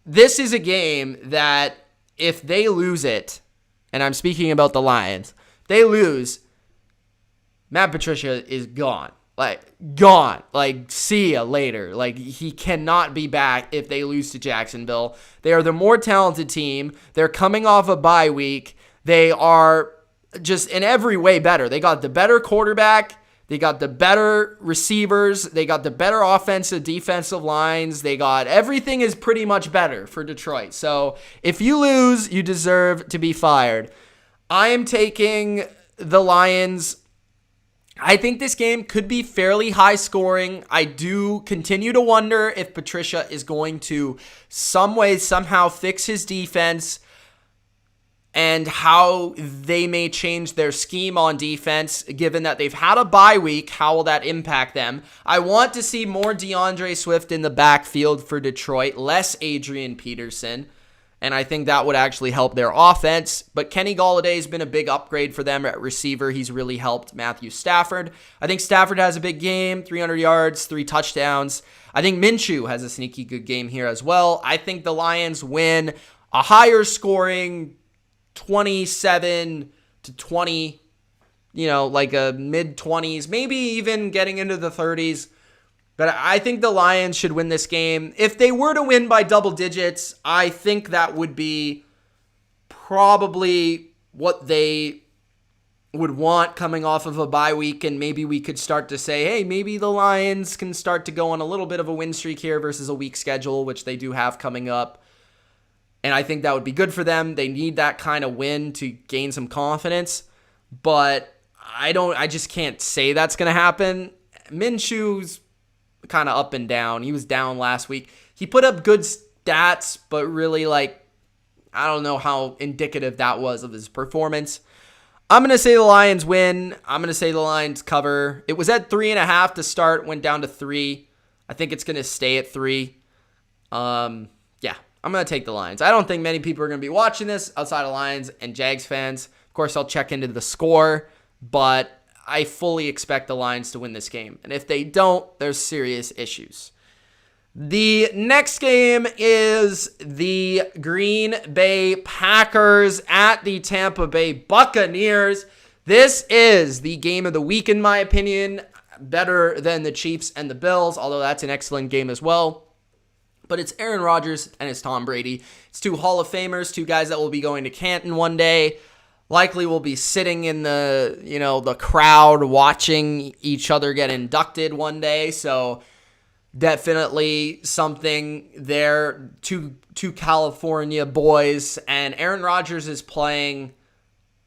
this is a game that if they lose it, and I'm speaking about the Lions, they lose, Matt Patricia is gone. Gone. See ya later. He cannot be back if they lose to Jacksonville. They are the more talented team. They're coming off a bye week. They are just in every way better. They got the better quarterback. They got the better receivers. They got the better offensive, defensive lines. They got everything is pretty much better for Detroit. So if you lose, you deserve to be fired. I am taking the Lions. I think this game could be fairly high scoring. I do continue to wonder if Patricia is going to somehow fix his defense and how they may change their scheme on defense, given that they've had a bye week. How will that impact them? I want to see more DeAndre Swift in the backfield for Detroit, less Adrian Peterson. And I think that would actually help their offense. But Kenny Golladay has been a big upgrade for them at receiver. He's really helped Matthew Stafford. I think Stafford has a big game, 300 yards, 3 touchdowns. I think Minshew has a sneaky good game here as well. I think the Lions win a higher scoring 27-20, a mid-20s, maybe even getting into the 30s. But I think the Lions should win this game. If they were to win by double digits, I think that would be probably what they would want coming off of a bye week, and maybe we could start to say, hey, maybe the Lions can start to go on a little bit of a win streak here versus a weak schedule, which they do have coming up. And I think that would be good for them. They need that kind of win to gain some confidence. But I just can't say that's going to happen. Minshew's kind of up and down. He was down last week. He put up good stats, but really, I don't know how indicative that was of his performance. I'm going to say the Lions win. I'm going to say the Lions cover. It was at 3.5 to start, went down to 3. I think it's going to stay at 3. I'm going to take the Lions. I don't think many people are going to be watching this outside of Lions and Jags fans. Of course, I'll check into the score, but I fully expect the Lions to win this game. And if they don't, there's serious issues. The next game is the Green Bay Packers at the Tampa Bay Buccaneers. This is the game of the week, in my opinion. Better than the Chiefs and the Bills, although that's an excellent game as well. But it's Aaron Rodgers and it's Tom Brady. It's 2 Hall of Famers, 2 guys that will be going to Canton one day. Likely will be sitting in the crowd watching each other get inducted one day. So definitely something there. Two California boys. And Aaron Rodgers is playing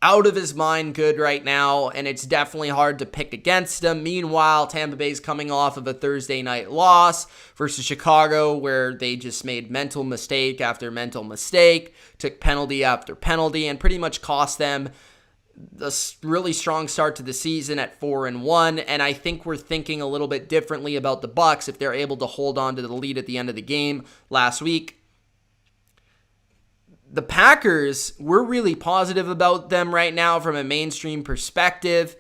out of his mind good right now, and it's definitely hard to pick against him. Meanwhile, Tampa Bay's coming off of a Thursday night loss versus Chicago, where they just made mental mistake after mental mistake, took penalty after penalty, and pretty much cost them a really strong start to the season at 4-1. And I think we're thinking a little bit differently about the Bucs if they're able to hold on to the lead at the end of the game last week. The Packers, we're really positive about them right now from a mainstream perspective.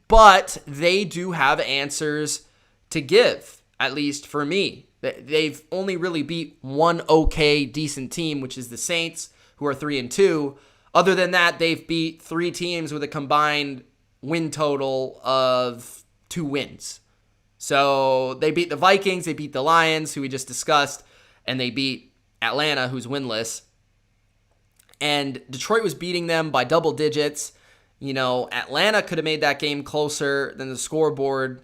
but they do have answers to give, at least for me. They've only really beat one okay, decent team, which is the Saints, who are 3-2. Other than that, they've beat 3 teams with a combined win total of 2 wins. So they beat the Vikings, they beat the Lions, who we just discussed, and they beat Atlanta, who's winless. And Detroit was beating them by double digits. Atlanta could have made that game closer than the scoreboard.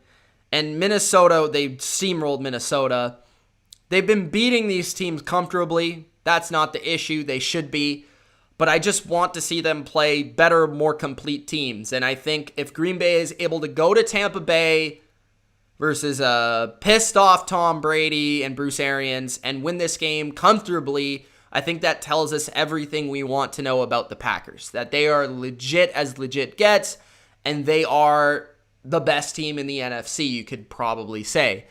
And Minnesota, they steamrolled Minnesota. They've been beating these teams comfortably. That's not the issue. They should be. But I just want to see them play better, more complete teams. And I think if Green Bay is able to go to Tampa Bay versus a pissed off Tom Brady and Bruce Arians and win this game comfortably, I think that tells us everything we want to know about the Packers. That they are legit as legit gets, and they are the best team in the NFC, you could probably say.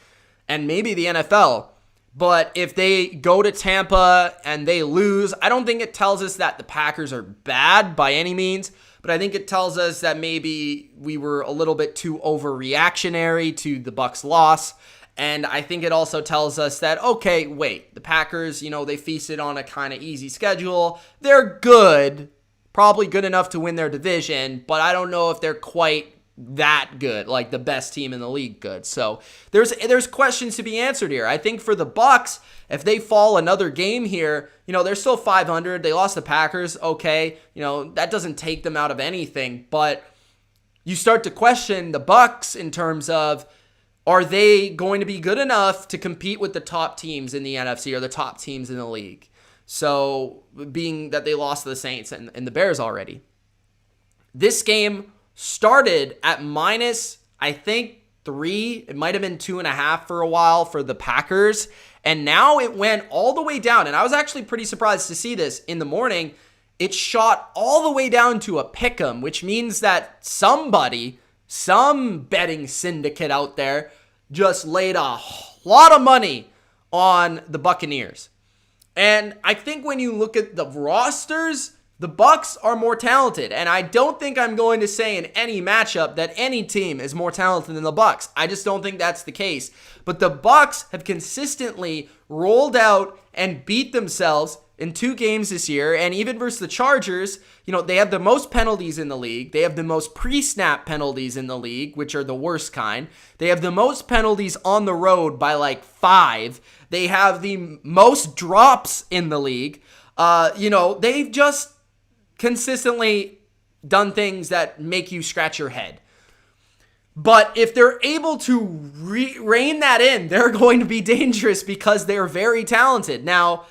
And maybe the NFL. But if they go to Tampa and they lose, I don't think it tells us that the Packers are bad by any means, but I think it tells us that maybe we were a little bit too overreactionary to the Bucs' loss. And I think it also tells us that, okay, wait, the Packers, they feasted on a kind of easy schedule. They're good, probably good enough to win their division, but I don't know if they're quite that good, like the best team in the league good. So there's questions to be answered here. I think for the Bucs, if they fall another game here, they're still 500. They lost the Packers. Okay, that doesn't take them out of anything, but you start to question the Bucs in terms of, are they going to be good enough to compete with the top teams in the NFC or the top teams in the league? So being that they lost to the Saints and the Bears already. This game started at minus, I think, 3. It might have been 2.5 for a while for the Packers. And now it went all the way down. And I was actually pretty surprised to see this in the morning. It shot all the way down to a pick'em, which means that some betting syndicate out there just laid a lot of money on the Buccaneers. And I think when you look at the rosters, the Bucs are more talented, and I don't think I'm going to say in any matchup that any team is more talented than the Bucs. I just don't think that's the case. But the Bucs have consistently rolled out and beat themselves in 2 games this year, and even versus the Chargers, they have the most penalties in the league. They have the most pre-snap penalties in the league, which are the worst kind. They have the most penalties on the road by like 5. They have the most drops in the league. They've just consistently done things that make you scratch your head. But if they're able to rein that in, they're going to be dangerous because they're very talented. Now,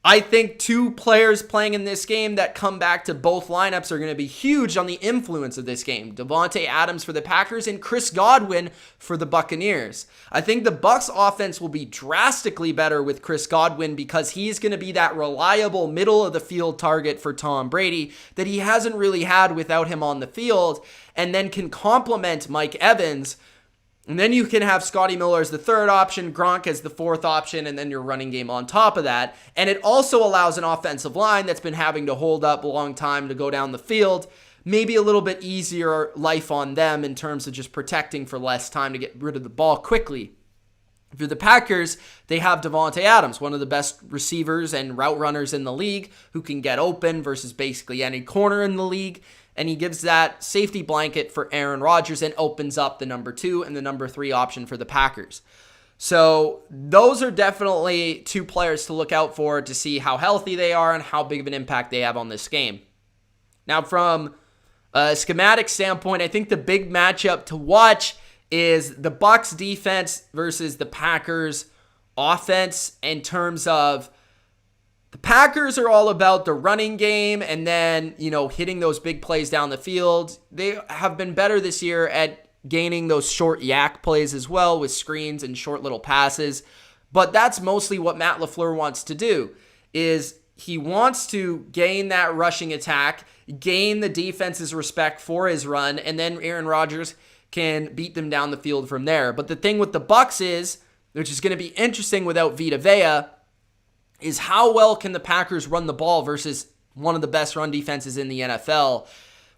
I think 2 players playing in this game that come back to both lineups are going to be huge on the influence of this game. Davante Adams for the Packers and Chris Godwin for the Buccaneers. I think the Bucs offense will be drastically better with Chris Godwin because he's going to be that reliable middle of the field target for Tom Brady that he hasn't really had without him on the field, and then can complement Mike Evans. And then you can have Scotty Miller as the 3rd option, Gronk as the 4th option, and then your running game on top of that. And it also allows an offensive line that's been having to hold up a long time to go down the field, maybe a little bit easier life on them in terms of just protecting for less time to get rid of the ball quickly. For the Packers, they have Davante Adams, one of the best receivers and route runners in the league, who can get open versus basically any corner in the league. And he gives that safety blanket for Aaron Rodgers and opens up the number 2 and the number 3 option for the Packers. So those are definitely 2 players to look out for to see how healthy they are and how big of an impact they have on this game. Now, from a schematic standpoint, I think the big matchup to watch is the Bucs defense versus the Packers offense in terms of the Packers are all about the running game and then, hitting those big plays down the field. They have been better this year at gaining those short yak plays as well with screens and short little passes. But that's mostly what Matt LaFleur wants to do, is he wants to gain that rushing attack, gain the defense's respect for his run, and then Aaron Rodgers can beat them down the field from there. But the thing with the Bucs is, which is going to be interesting without Vita Vea, is how well can the Packers run the ball versus one of the best run defenses in the NFL.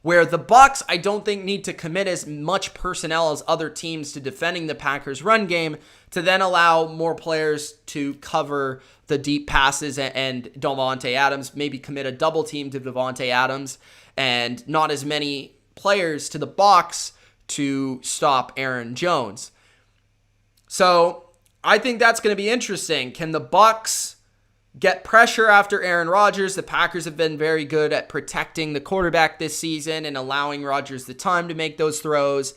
Where the Bucs, I don't think, need to commit as much personnel as other teams to defending the Packers' run game to then allow more players to cover the deep passes and Davante Adams, maybe commit a double team to Davante Adams, and not as many players to the box to stop Aaron Jones. So I think that's going to be interesting. Can the Bucs get pressure after Aaron Rodgers? The Packers have been very good at protecting the quarterback this season and allowing Rodgers the time to make those throws.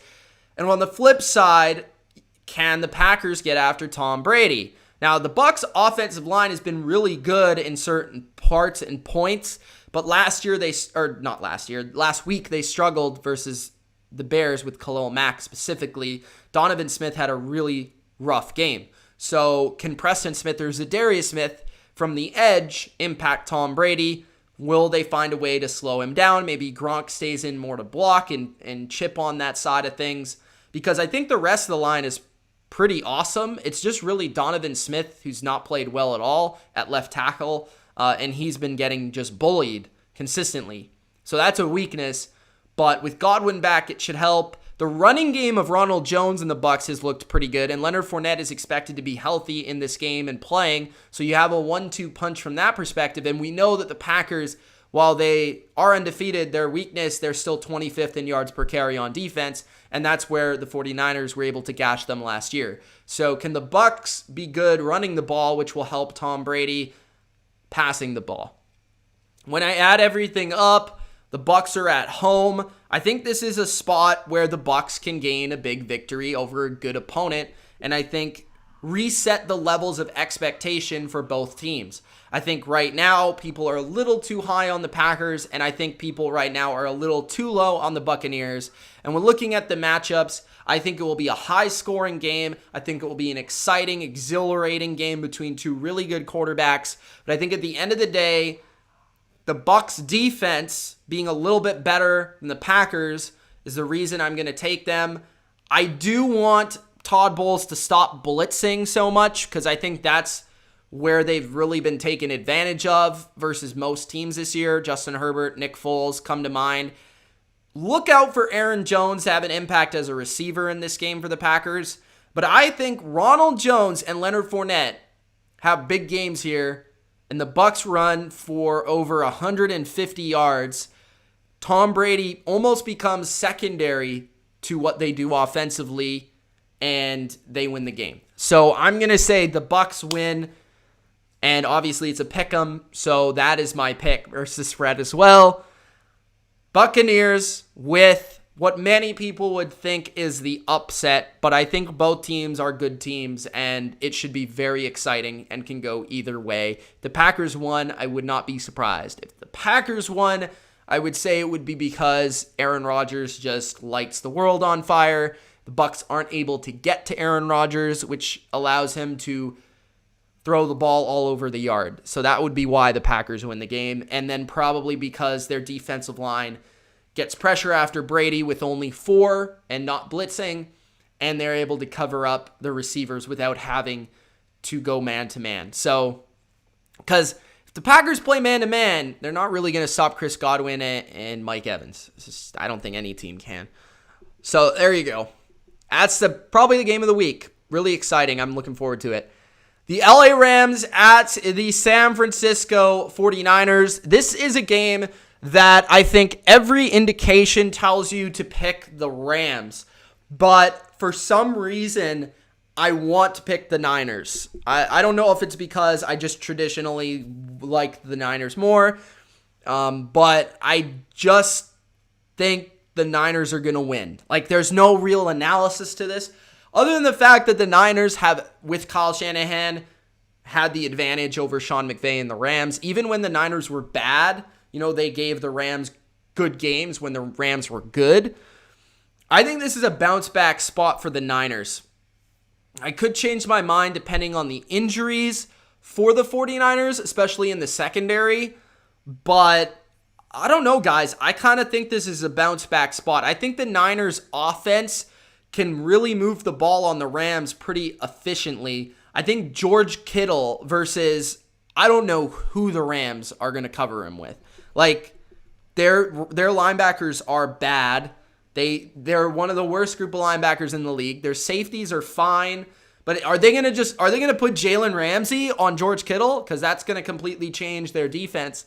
And on the flip side, can the Packers get after Tom Brady? Now, the Bucs offensive line has been really good in certain parts and points, but last week they struggled versus the Bears with Khalil Mack specifically. Donovan Smith had a really rough game. So can Preston Smith or Zadarius Smith from the edge impact Tom Brady? Will they find a way to slow him down? Maybe Gronk stays in more to block and chip on that side of things, because I think the rest of the line is pretty awesome. It's just really Donovan Smith who's not played well at all at left tackle, and he's been getting just bullied consistently. So that's a weakness, but with Godwin back, it should help. The running game of Ronald Jones and the Bucs has looked pretty good, and Leonard Fournette is expected to be healthy in this game and playing, so you have a 1-2 punch from that perspective, and we know that the Packers, while they are undefeated, their weakness, they're still 25th in yards per carry on defense, and that's where the 49ers were able to gash them last year. So can the Bucs be good running the ball, which will help Tom Brady passing the ball? When I add everything up, the Bucs are at home. I think this is a spot where the Bucs can gain a big victory over a good opponent, and I think reset the levels of expectation for both teams. I think right now people are a little too high on the Packers, and I think people right now are a little too low on the Buccaneers. And when looking at the matchups, I think it will be a high-scoring game. I think it will be an exciting, exhilarating game between two really good quarterbacks. But I think at the end of the day, the Bucs defense being a little bit better than the Packers is the reason I'm going to take them. I do want Todd Bowles to stop blitzing so much, because I think that's where they've really been taken advantage of versus most teams this year. Justin Herbert, Nick Foles come to mind. Look out for Aaron Jones to have an impact as a receiver in this game for the Packers. But I think Ronald Jones and Leonard Fournette have big games here, and the Bucs run for over 150 yards. Tom Brady almost becomes secondary to what they do offensively, and they win the game. So I'm going to say the Bucs win, and obviously it's a pick'em, so that is my pick versus spread as well. Buccaneers with what many people would think is the upset, but I think both teams are good teams, and it should be very exciting and can go either way. If the Packers won, I would not be surprised. If the Packers won, I would say it would be because Aaron Rodgers just lights the world on fire. The Bucs aren't able to get to Aaron Rodgers, which allows him to throw the ball all over the yard. So that would be why the Packers win the game. And then probably because their defensive line gets pressure after Brady with only 4 and not blitzing, and they're able to cover up the receivers without having to go man-to-man. So, because if the Packers play man-to-man, they're not really going to stop Chris Godwin and Mike Evans. I don't think any team can. So there you go. That's probably the game of the week. Really exciting. I'm looking forward to it. The LA Rams at the San Francisco 49ers. This is a game that I think every indication tells you to pick the Rams. But for some reason, I want to pick the Niners. I don't know if it's because I just traditionally like the Niners more. But I just think the Niners are going to win. Like, there's no real analysis to this, other than the fact that the Niners have, with Kyle Shanahan, had the advantage over Sean McVay and the Rams. Even when the Niners were bad, they gave the Rams good games when the Rams were good. I think this is a bounce back spot for the Niners. I could change my mind depending on the injuries for the 49ers, especially in the secondary. But I don't know, guys. I kind of think this is a bounce back spot. I think the Niners offense can really move the ball on the Rams pretty efficiently. I think George Kittle versus, I don't know who the Rams are going to cover him with. Like, their linebackers are bad. They're one of the worst group of linebackers in the league. Their safeties are fine, but are they gonna put Jalen Ramsey on George Kittle? Because that's gonna completely change their defense.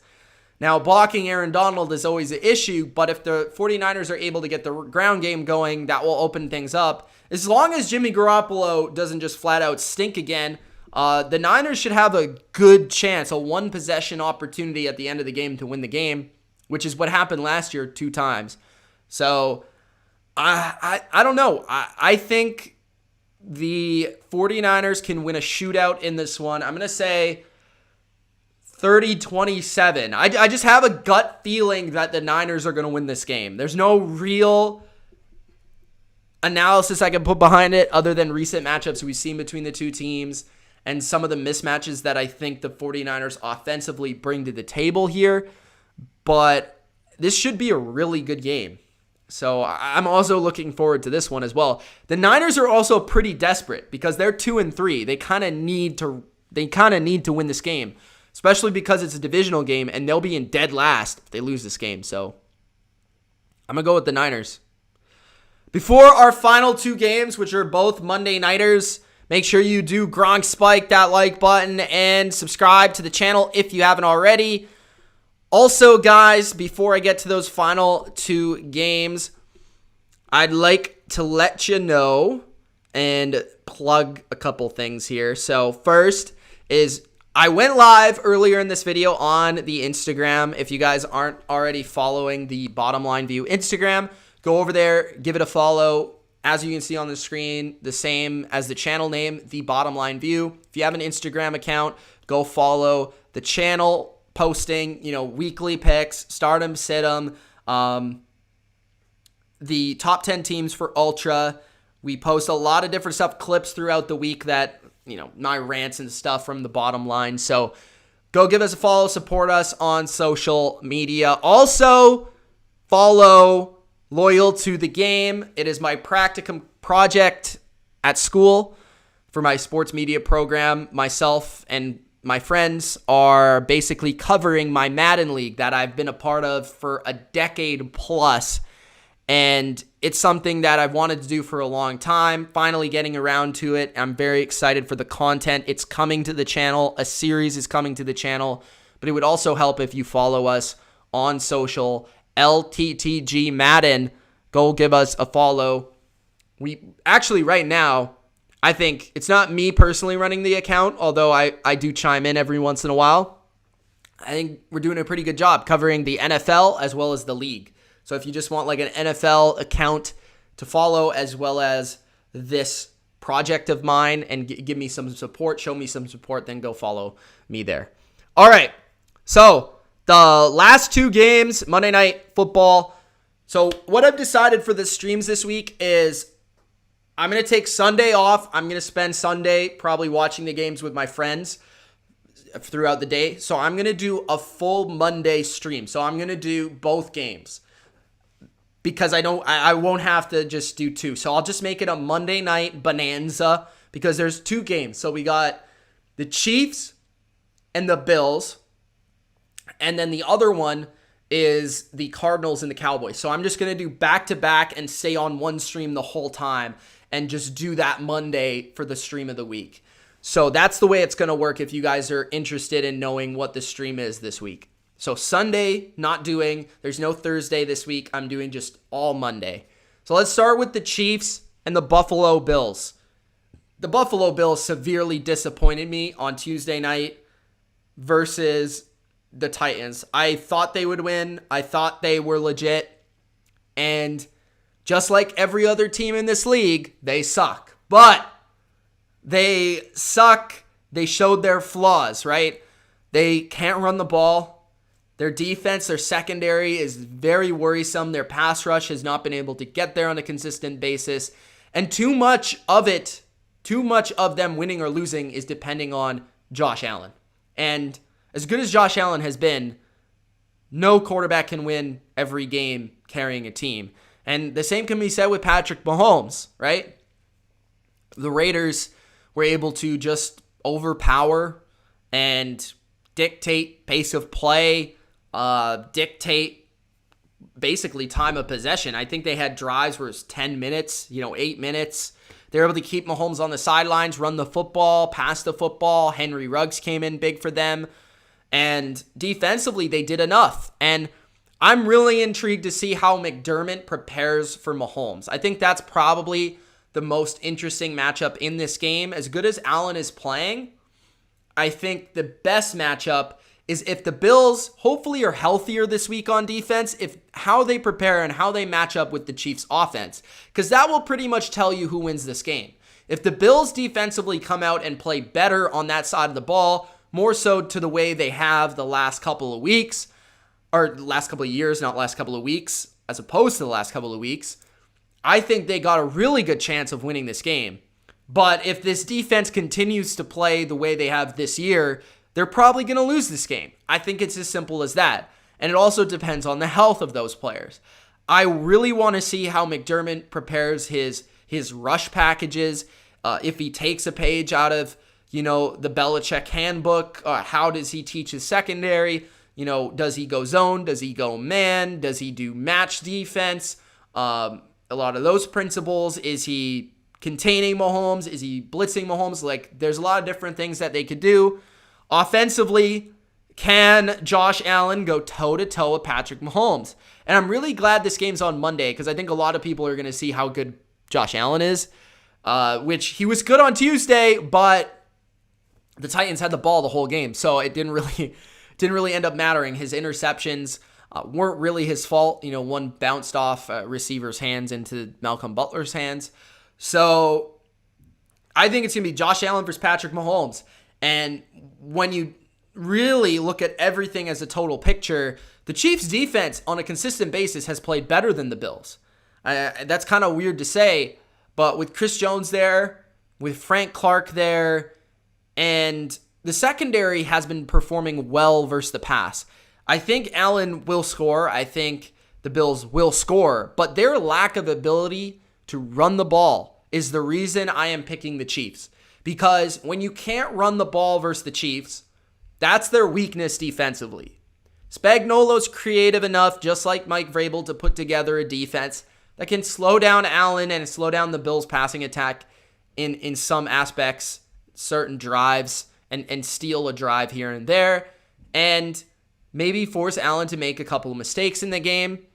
Now, blocking Aaron Donald is always an issue, but if the 49ers are able to get the ground game going, that will open things up. As long as Jimmy Garoppolo doesn't just flat out stink again, the Niners should have a good chance, a one-possession opportunity at the end of the game to win the game, which is what happened last year 2 times. So, I don't know. I think the 49ers can win a shootout in this one. I'm going to say 30-27. I just have a gut feeling that the Niners are going to win this game. There's no real analysis I can put behind it other than recent matchups we've seen between the two teams and some of the mismatches that I think the 49ers offensively bring to the table here. But this should be a really good game. So I'm also looking forward to this one as well. The Niners are also pretty desperate because they're 2-3. They kind of need to win this game, especially because it's a divisional game and they'll be in dead last if they lose this game. So I'm going to go with the Niners. Before our final 2 games, which are both Monday nighters, make sure you do Gronk spike that like button and subscribe to the channel if you haven't already. Also, guys, before I get to those final 2 games, I'd like to let you know and plug a couple things here. So first is I went live earlier in this video on the Instagram. If you guys aren't already following the Bottom Line View Instagram, go over there, give it a follow. As you can see on the screen, the same as the channel name, The Bottom Line View. If you have an Instagram account, go follow the channel. Posting, weekly picks, start 'em, sit 'em, the top 10 teams for Ultra. We post a lot of different stuff, clips throughout the week that, my rants and stuff from the bottom line. So go give us a follow, support us on social media. Also, follow Loyal to the Game. It is my practicum project at school for my sports media program. Myself and my friends are basically covering my Madden League that I've been a part of for a decade plus. And it's something that I've wanted to do for a long time. Finally getting around to it. I'm very excited for the content. It's coming to the channel. A series is coming to the channel. But it would also help if you follow us on social. LTTG Madden. Go give us a follow. We actually right now, I think it's not me personally running the account, although I do chime in every once in a while. I think we're doing a pretty good job covering the NFL as well as the league. So if you just want like an NFL account to follow as well as this project of mine and give me some support, show me some support, then go follow me there. All right. So the last 2 games, Monday Night Football. So what I've decided for the streams this week is I'm going to take Sunday off. I'm going to spend Sunday probably watching the games with my friends throughout the day. So I'm going to do a full Monday stream. So I'm going to do both games because I won't have to just do 2. So I'll just make it a Monday night bonanza because there's 2 games. So we got the Chiefs and the Bills. And then the other one is the Cardinals and the Cowboys. So I'm just going to do back-to-back and stay on one stream the whole time and just do that Monday for the stream of the week. So that's the way it's going to work if you guys are interested in knowing what the stream is this week. So Sunday, not doing. There's no Thursday this week. I'm doing just all Monday. So let's start with the Chiefs and the Buffalo Bills. The Buffalo Bills severely disappointed me on Tuesday night versus the Titans. I thought they would win. I thought they were legit. And just like every other team in this league, they suck. But they suck. They showed their flaws, right? They can't run the ball. Their defense, their secondary is very worrisome. Their pass rush has not been able to get there on a consistent basis. And too much of them winning or losing is depending on Josh Allen. And as good as Josh Allen has been, no quarterback can win every game carrying a team. And the same can be said with Patrick Mahomes, right? The Raiders were able to just overpower and dictate pace of play, dictate basically time of possession. I think they had drives where it was 10 minutes, 8 minutes. They were able to keep Mahomes on the sidelines, run the football, pass the football. Henry Ruggs came in big for them. And defensively, they did enough. And I'm really intrigued to see how McDermott prepares for Mahomes. I think that's probably the most interesting matchup in this game. As good as Allen is playing, I think the best matchup is if the Bills hopefully are healthier this week on defense, if how they prepare and how they match up with the Chiefs offense, because that will pretty much tell you who wins this game. If the Bills defensively come out and play better on that side of the ball, more so to the way they have the last couple of weeks, or last couple of years, not last couple of weeks, as opposed to the last couple of weeks, I think they got a really good chance of winning this game. But if this defense continues to play the way they have this year, they're probably going to lose this game. I think it's as simple as that. And it also depends on the health of those players. I really want to see how McDermott prepares his rush packages. If he takes a page out of, the Belichick handbook, how does he teach his secondary? Does he go zone? Does he go man? Does he do match defense? A lot of those principles. Is he containing Mahomes? Is he blitzing Mahomes? There's a lot of different things that they could do. Offensively, can Josh Allen go toe-to-toe with Patrick Mahomes? And I'm really glad this game's on Monday because I think a lot of people are going to see how good Josh Allen is, which he was good on Tuesday, but the Titans had the ball the whole game, so it didn't really end up mattering. His interceptions weren't really his fault. One bounced off receiver's hands into Malcolm Butler's hands. So I think it's going to be Josh Allen versus Patrick Mahomes. And when you really look at everything as a total picture, the Chiefs' defense on a consistent basis has played better than the Bills. That's kind of weird to say, but with Chris Jones there, with Frank Clark there, and the secondary has been performing well versus the pass. I think Allen will score. I think the Bills will score, but their lack of ability to run the ball is the reason I am picking the Chiefs. Because when you can't run the ball versus the Chiefs, that's their weakness defensively. Spagnuolo's creative enough, just like Mike Vrabel, to put together a defense that can slow down Allen and slow down the Bills' passing attack in some aspects, certain drives, and steal a drive here and there, and maybe force Allen to make a couple of mistakes in the game.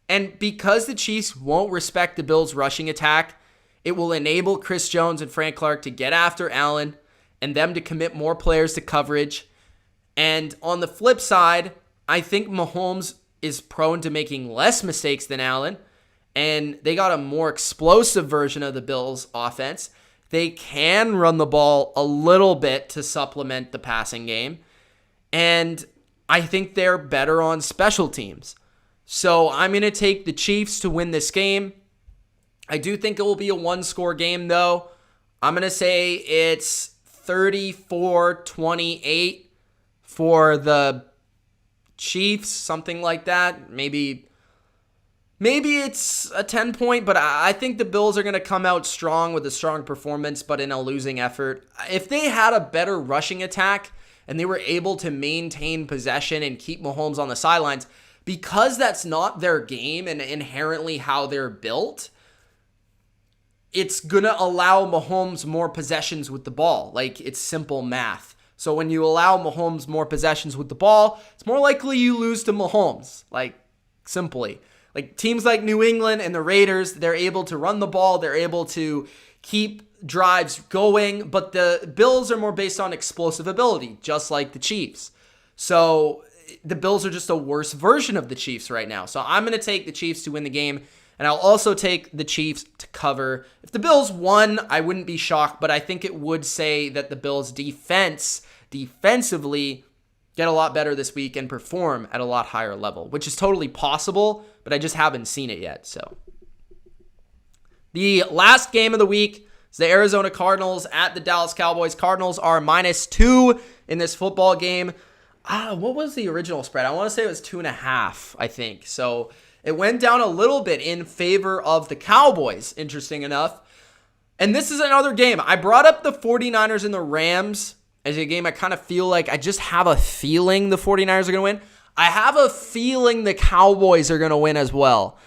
And because the Chiefs won't respect the Bills' rushing attack, it will enable Chris Jones and Frank Clark to get after Allen and them to commit more players to coverage. And on the flip side, I think Mahomes is prone to making less mistakes than Allen, and they got a more explosive version of the Bills' offense. They can run the ball a little bit to supplement the passing game, and I think they're better on special teams. So I'm going to take the Chiefs to win this game. I do think it will be a one-score game, though. I'm going to say it's 34-28 for the Chiefs, something like that. Maybe it's a 10-point, but I think the Bills are going to come out strong with a strong performance, but in a losing effort. If they had a better rushing attack and they were able to maintain possession and keep Mahomes on the sidelines, because that's not their game and inherently how they're built, it's going to allow Mahomes more possessions with the ball. It's simple math. So when you allow Mahomes more possessions with the ball, it's more likely you lose to Mahomes. Simply. Teams like New England and the Raiders, they're able to run the ball. They're able to keep drives going. But the Bills are more based on explosive ability, just like the Chiefs. So the Bills are just a worse version of the Chiefs right now. So I'm going to take the Chiefs to win the game. And I'll also take the Chiefs to cover. If the Bills won, I wouldn't be shocked, but I think it would say that the Bills' defensively get a lot better this week and perform at a lot higher level, which is totally possible, but I just haven't seen it yet. So the last game of the week is the Arizona Cardinals at the Dallas Cowboys. Cardinals are -2 in this football game. What was the original spread? I want to say it was 2.5, I think. So it went down a little bit in favor of the Cowboys, interesting enough. And this is another game. I brought up the 49ers and the Rams as a game I kind of feel like I just have a feeling the 49ers are going to win. I have a feeling the Cowboys are going to win as well.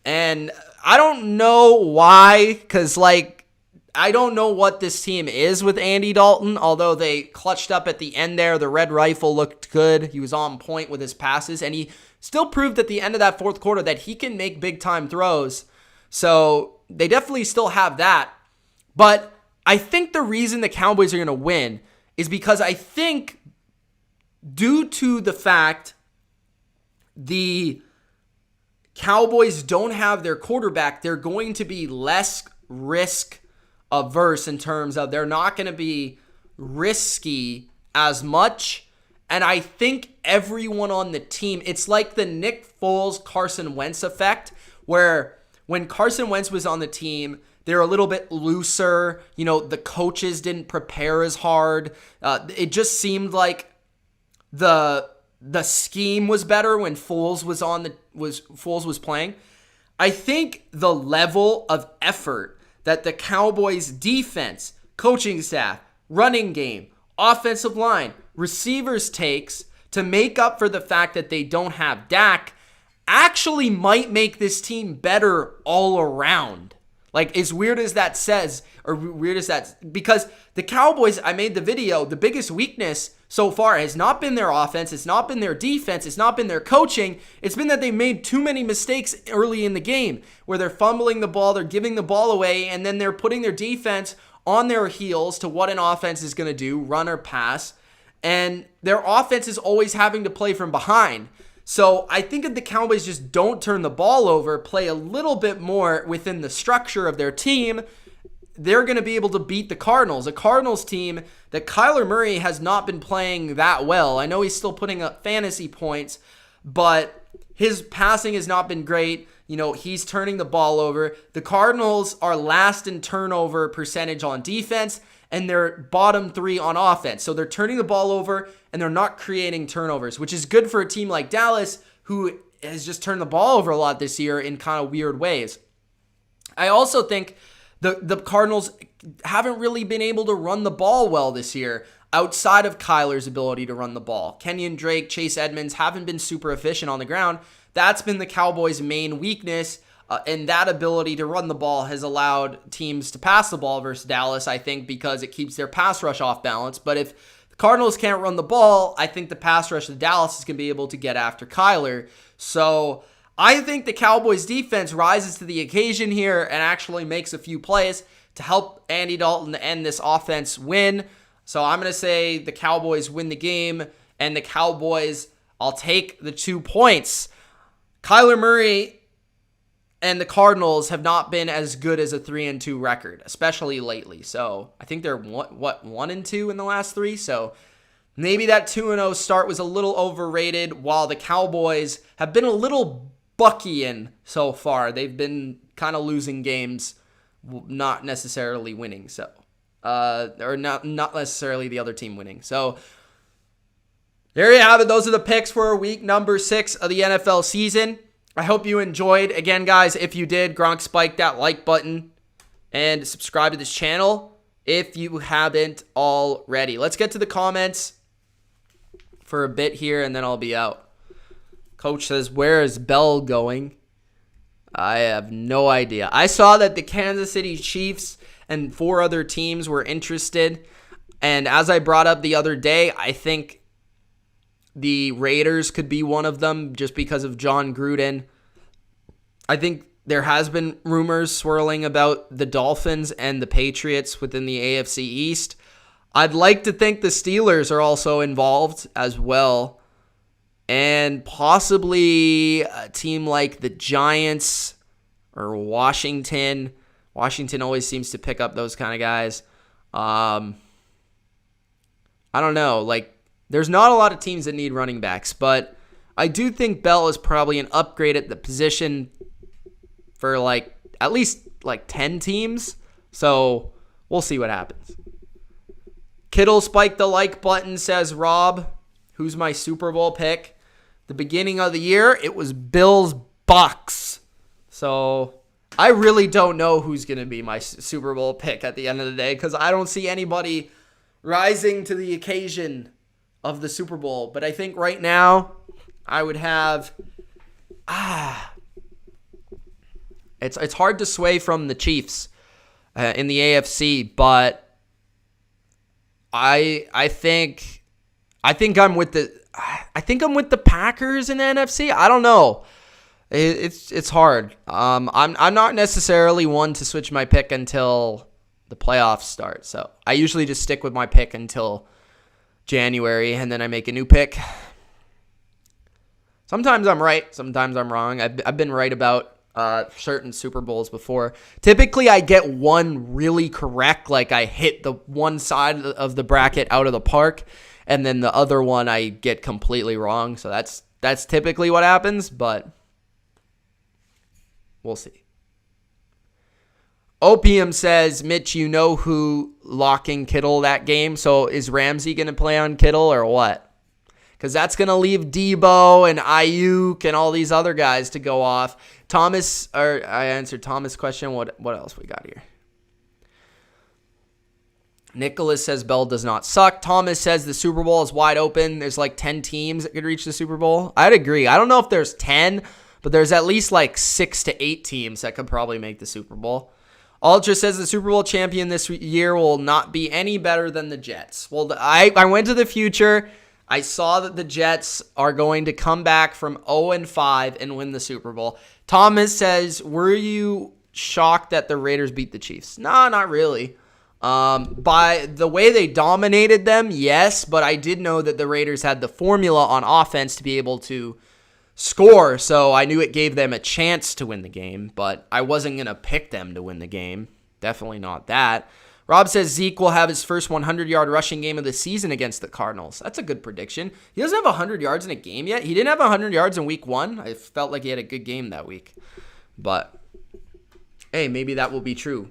And I don't know why, because, I don't know what this team is with Andy Dalton, although they clutched up at the end there. The Red Rifle looked good. He was on point with his passes, and he still proved at the end of that fourth quarter that he can make big-time throws. So they definitely still have that. But I think the reason the Cowboys are going to win is because I think due to the fact the Cowboys don't have their quarterback, they're going to be less risk averse in terms of they're not going to be risky as much. And I think everyone on the team, it's like the Nick Foles, Carson Wentz effect, where when Carson Wentz was on the team, they're a little bit looser. The coaches didn't prepare as hard. It just seemed like the scheme was better when Foles was playing. I think the level of effort that the Cowboys defense, coaching staff, running game, offensive line, receivers takes to make up for the fact that they don't have Dak actually might make this team better all around. As weird as that says, or weird as that, because the Cowboys, I made the video, the biggest weakness so far has not been their offense, it's not been their defense, it's not been their coaching, it's been that they made too many mistakes early in the game, where they're fumbling the ball, they're giving the ball away, and then they're putting their defense on their heels to what an offense is going to do, run or pass, and their offense is always having to play from behind. So I think if the Cowboys just don't turn the ball over, play a little bit more within the structure of their team, they're going to be able to beat the Cardinals. A Cardinals team that Kyler Murray has not been playing that well. I know he's still putting up fantasy points, but his passing has not been great. He's turning the ball over. The Cardinals are last in turnover percentage on defense, and they're bottom 3 on offense. So they're turning the ball over, and they're not creating turnovers, which is good for a team like Dallas, who has just turned the ball over a lot this year in kind of weird ways. I also think the Cardinals haven't really been able to run the ball well this year outside of Kyler's ability to run the ball. Kenyon Drake, Chase Edmonds haven't been super efficient on the ground. That's been the Cowboys' main weakness, and that ability to run the ball has allowed teams to pass the ball versus Dallas, I think, because it keeps their pass rush off balance. But if the Cardinals can't run the ball, I think the pass rush of Dallas is going to be able to get after Kyler. So I think the Cowboys defense rises to the occasion here and actually makes a few plays to help Andy Dalton and this offense win. So I'm going to say the Cowboys win the game, and the Cowboys, I'll take the 2 points. Kyler Murray and the Cardinals have not been as good as a 3-2 record, especially lately. So I think they're 1-2 in the last 3. So maybe that 2-0 start was a little overrated, while the Cowboys have been a little Buccaneers so far. They've been kind of losing games, not necessarily winning. So, or not necessarily the other team winning. So there you have it. Those are the picks for week number 6 of the NFL season. I hope you enjoyed. Again, guys, if you did, Gronk, spike that like button and subscribe to this channel if you haven't already. Let's get to the comments for a bit here, and then I'll be out. Coach says, where is Bell going? I have no idea. I saw that the Kansas City Chiefs and 4 other teams were interested. And as I brought up the other day, I think the Raiders could be one of them just because of John Gruden. I think there has been rumors swirling about the Dolphins and the Patriots within the AFC East. I'd like to think the Steelers are also involved as well. And possibly a team like the Giants or Washington. Washington always seems to pick up those kind of guys. I don't know. There's not a lot of teams that need running backs, but I do think Bell is probably an upgrade at the position for at least 10 teams. So we'll see what happens. Kittle spiked the like button, says Rob. Who's my Super Bowl pick? The beginning of the year, it was Bills Bucks. So I really don't know who's going to be my Super Bowl pick at the end of the day, because I don't see anybody rising to the occasion of the Super Bowl. But I think right now, I would have... It's hard to sway from the Chiefs in the AFC, but I think I'm with the Packers in the NFC. I don't know. It's hard. I'm not necessarily one to switch my pick until the playoffs start. So I usually just stick with my pick until January, and then I make a new pick. Sometimes I'm right. Sometimes I'm wrong. I've been right about certain Super Bowls before. Typically, I get one really correct, like I hit the one side of the bracket out of the park, and then the other one I get completely wrong. So that's typically what happens, but we'll see. Opium says, Mitch, you know who locking Kittle that game, so is Ramsey going to play on Kittle or what? Because that's going to leave Debo and Ayuk and all these other guys to go off. I answered Thomas' question. What else we got here? Nicholas says Bell does not suck. Thomas says the Super Bowl is wide open. There's like 10 teams that could reach the Super Bowl. I'd agree. I don't know if there's 10, but there's at least like 6 to 8 teams that could probably make the Super Bowl. Ultra says the Super Bowl champion this year will not be any better than the Jets. Well, I went to the future. I saw that the Jets are going to come back from 0-5 and win the Super Bowl. Thomas says, were you shocked that the Raiders beat the Chiefs? No, not really. By the way they dominated them, yes, but I did know that the Raiders had the formula on offense to be able to score, so I knew it gave them a chance to win the game, but I wasn't going to pick them to win the game. Definitely not that. Rob says Zeke will have his first 100-yard rushing game of the season against the Cardinals. That's a good prediction. He doesn't have 100 yards in a game yet. He didn't have 100 yards in week 1. I felt like he had a good game that week. But, hey, maybe that will be true.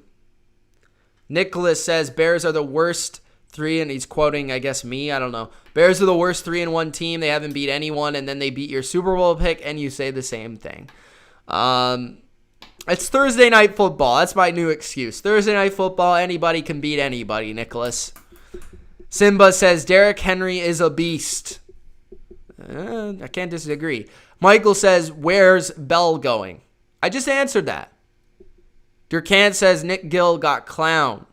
Nicholas says Bears are the worst 3, and he's quoting, I guess, me. I don't know. Bears are the worst 3-1 team. They haven't beat anyone, and then they beat your Super Bowl pick, and you say the same thing. It's Thursday Night Football. That's my new excuse. Thursday Night Football, anybody can beat anybody, Nicholas. Simba says Derrick Henry is a beast. I can't disagree. Michael says, where's Bell going? I just answered that. Durkant says Nick Gill got clowned.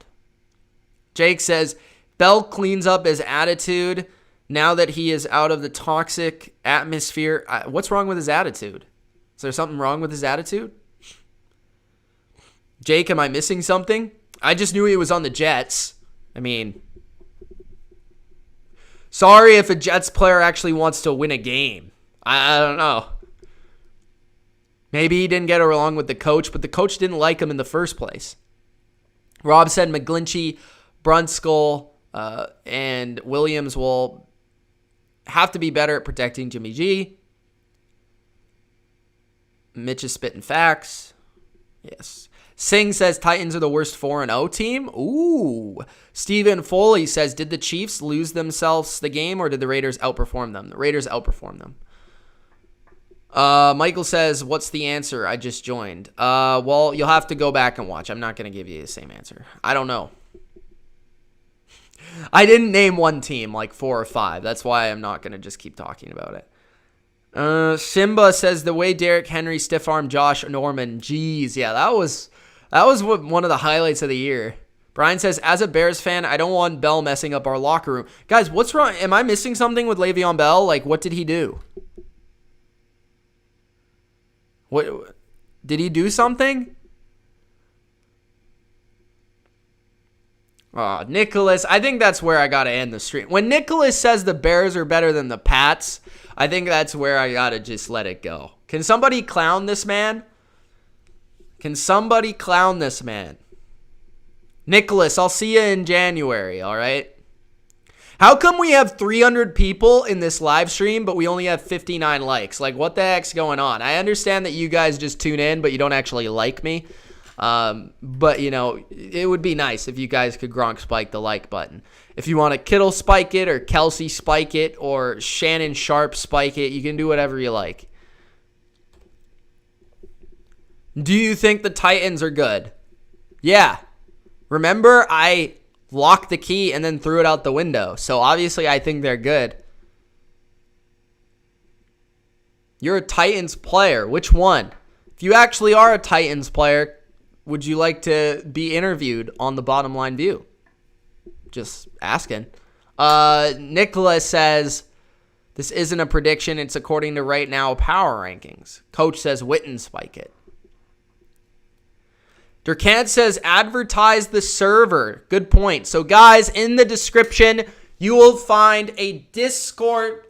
Jake says Bell cleans up his attitude now that he is out of the toxic atmosphere. What's wrong with his attitude? Is there something wrong with his attitude? Jake, am I missing something? I just knew he was on the Jets. I mean, sorry if a Jets player actually wants to win a game. I don't know. Maybe he didn't get along with the coach, but the coach didn't like him in the first place. Rob said McGlinchey, Brunskill, and Williams will have to be better at protecting Jimmy G. Mitch is spitting facts. Yes. Singh says Titans are the worst 4-0 team. Ooh. Stephen Foley says, did the Chiefs lose themselves the game or did the Raiders outperform them? The Raiders outperformed them. Michael says, what's the answer? I just joined. Well, you'll have to go back and watch. I'm not going to give you the same answer. I don't know. I didn't name one team, like 4 or 5. That's why I'm not going to just keep talking about it. Simba says the way Derrick Henry stiff-armed Josh Norman. Jeez, yeah, that was one of the highlights of the year. Brian says, as a Bears fan, I don't want Bell messing up our locker room. Guys, what's wrong? Am I missing something with Le'Veon Bell? Like, what did he do? What did he do something? Oh, Nicholas, I think that's where I got to end the stream. When Nicholas says the Bears are better than the Pats, I think that's where I got to just let it go. Can somebody clown this man? Can somebody clown this man? Nicholas, I'll see you in January, all right? How come we have 300 people in this live stream, but we only have 59 likes? Like, what the heck's going on? I understand that you guys just tune in, but you don't actually like me. But, you know, it would be nice if you guys could Gronk spike the like button. If you want to Kittle spike it or Kelsey spike it or Shannon Sharp spike it, you can do whatever you like. Do you think the Titans are good? Yeah. Remember, I locked the key and then threw it out the window. So obviously I think they're good. You're a Titans player. Which one? If you actually are a Titans player, would you like to be interviewed on the Bottom Line View? Just asking. Nicholas says, this isn't a prediction. It's according to right now power rankings. Coach says Witten spike it. Durkant says advertise the server. Good point. So guys, in the description, you will find a Discord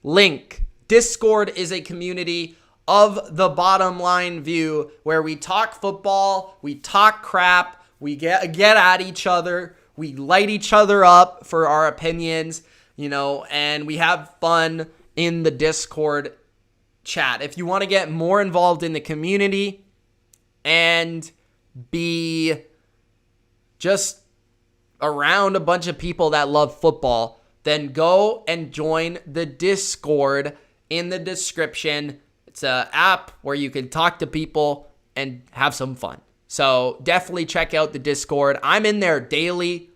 link. Discord is a community of the Bottom Line View where we talk football, we talk crap, we get at each other, we light each other up for our opinions, and we have fun in the Discord chat. If you want to get more involved in the community and be just around a bunch of people that love football, then go and join the Discord in the description. It's an app where you can talk to people and have some fun. So definitely check out the Discord. I'm in there daily,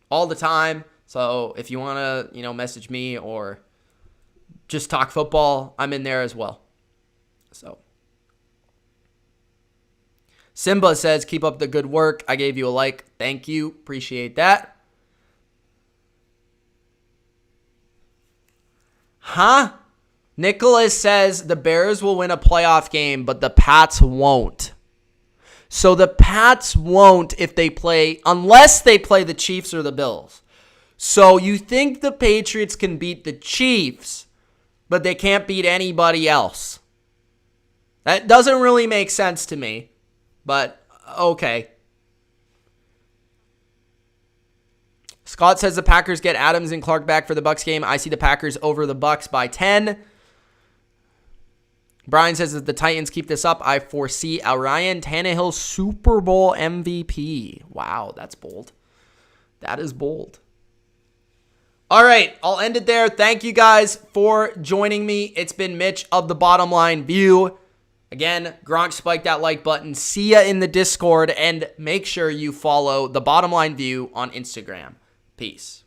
all the time. So if you want to, message me or just talk football, I'm in there as well. So Simba says, keep up the good work. I gave you a like. Thank you. Appreciate that. Huh? Nicholas says the Bears will win a playoff game, but the Pats won't. So the Pats won't unless they play the Chiefs or the Bills. So you think the Patriots can beat the Chiefs, but they can't beat anybody else. That doesn't really make sense to me. But, okay. Scott says the Packers get Adams and Clark back for the Bucs game. I see the Packers over the Bucs by 10. Brian says that the Titans keep this up, I foresee a Ryan Tannehill Super Bowl MVP. Wow, that's bold. That is bold. All right, I'll end it there. Thank you guys for joining me. It's been Mitch of the Bottom Line View. Again, Gronk, spike that like button. See ya in the Discord, and make sure you follow the Bottom Line View on Instagram. Peace.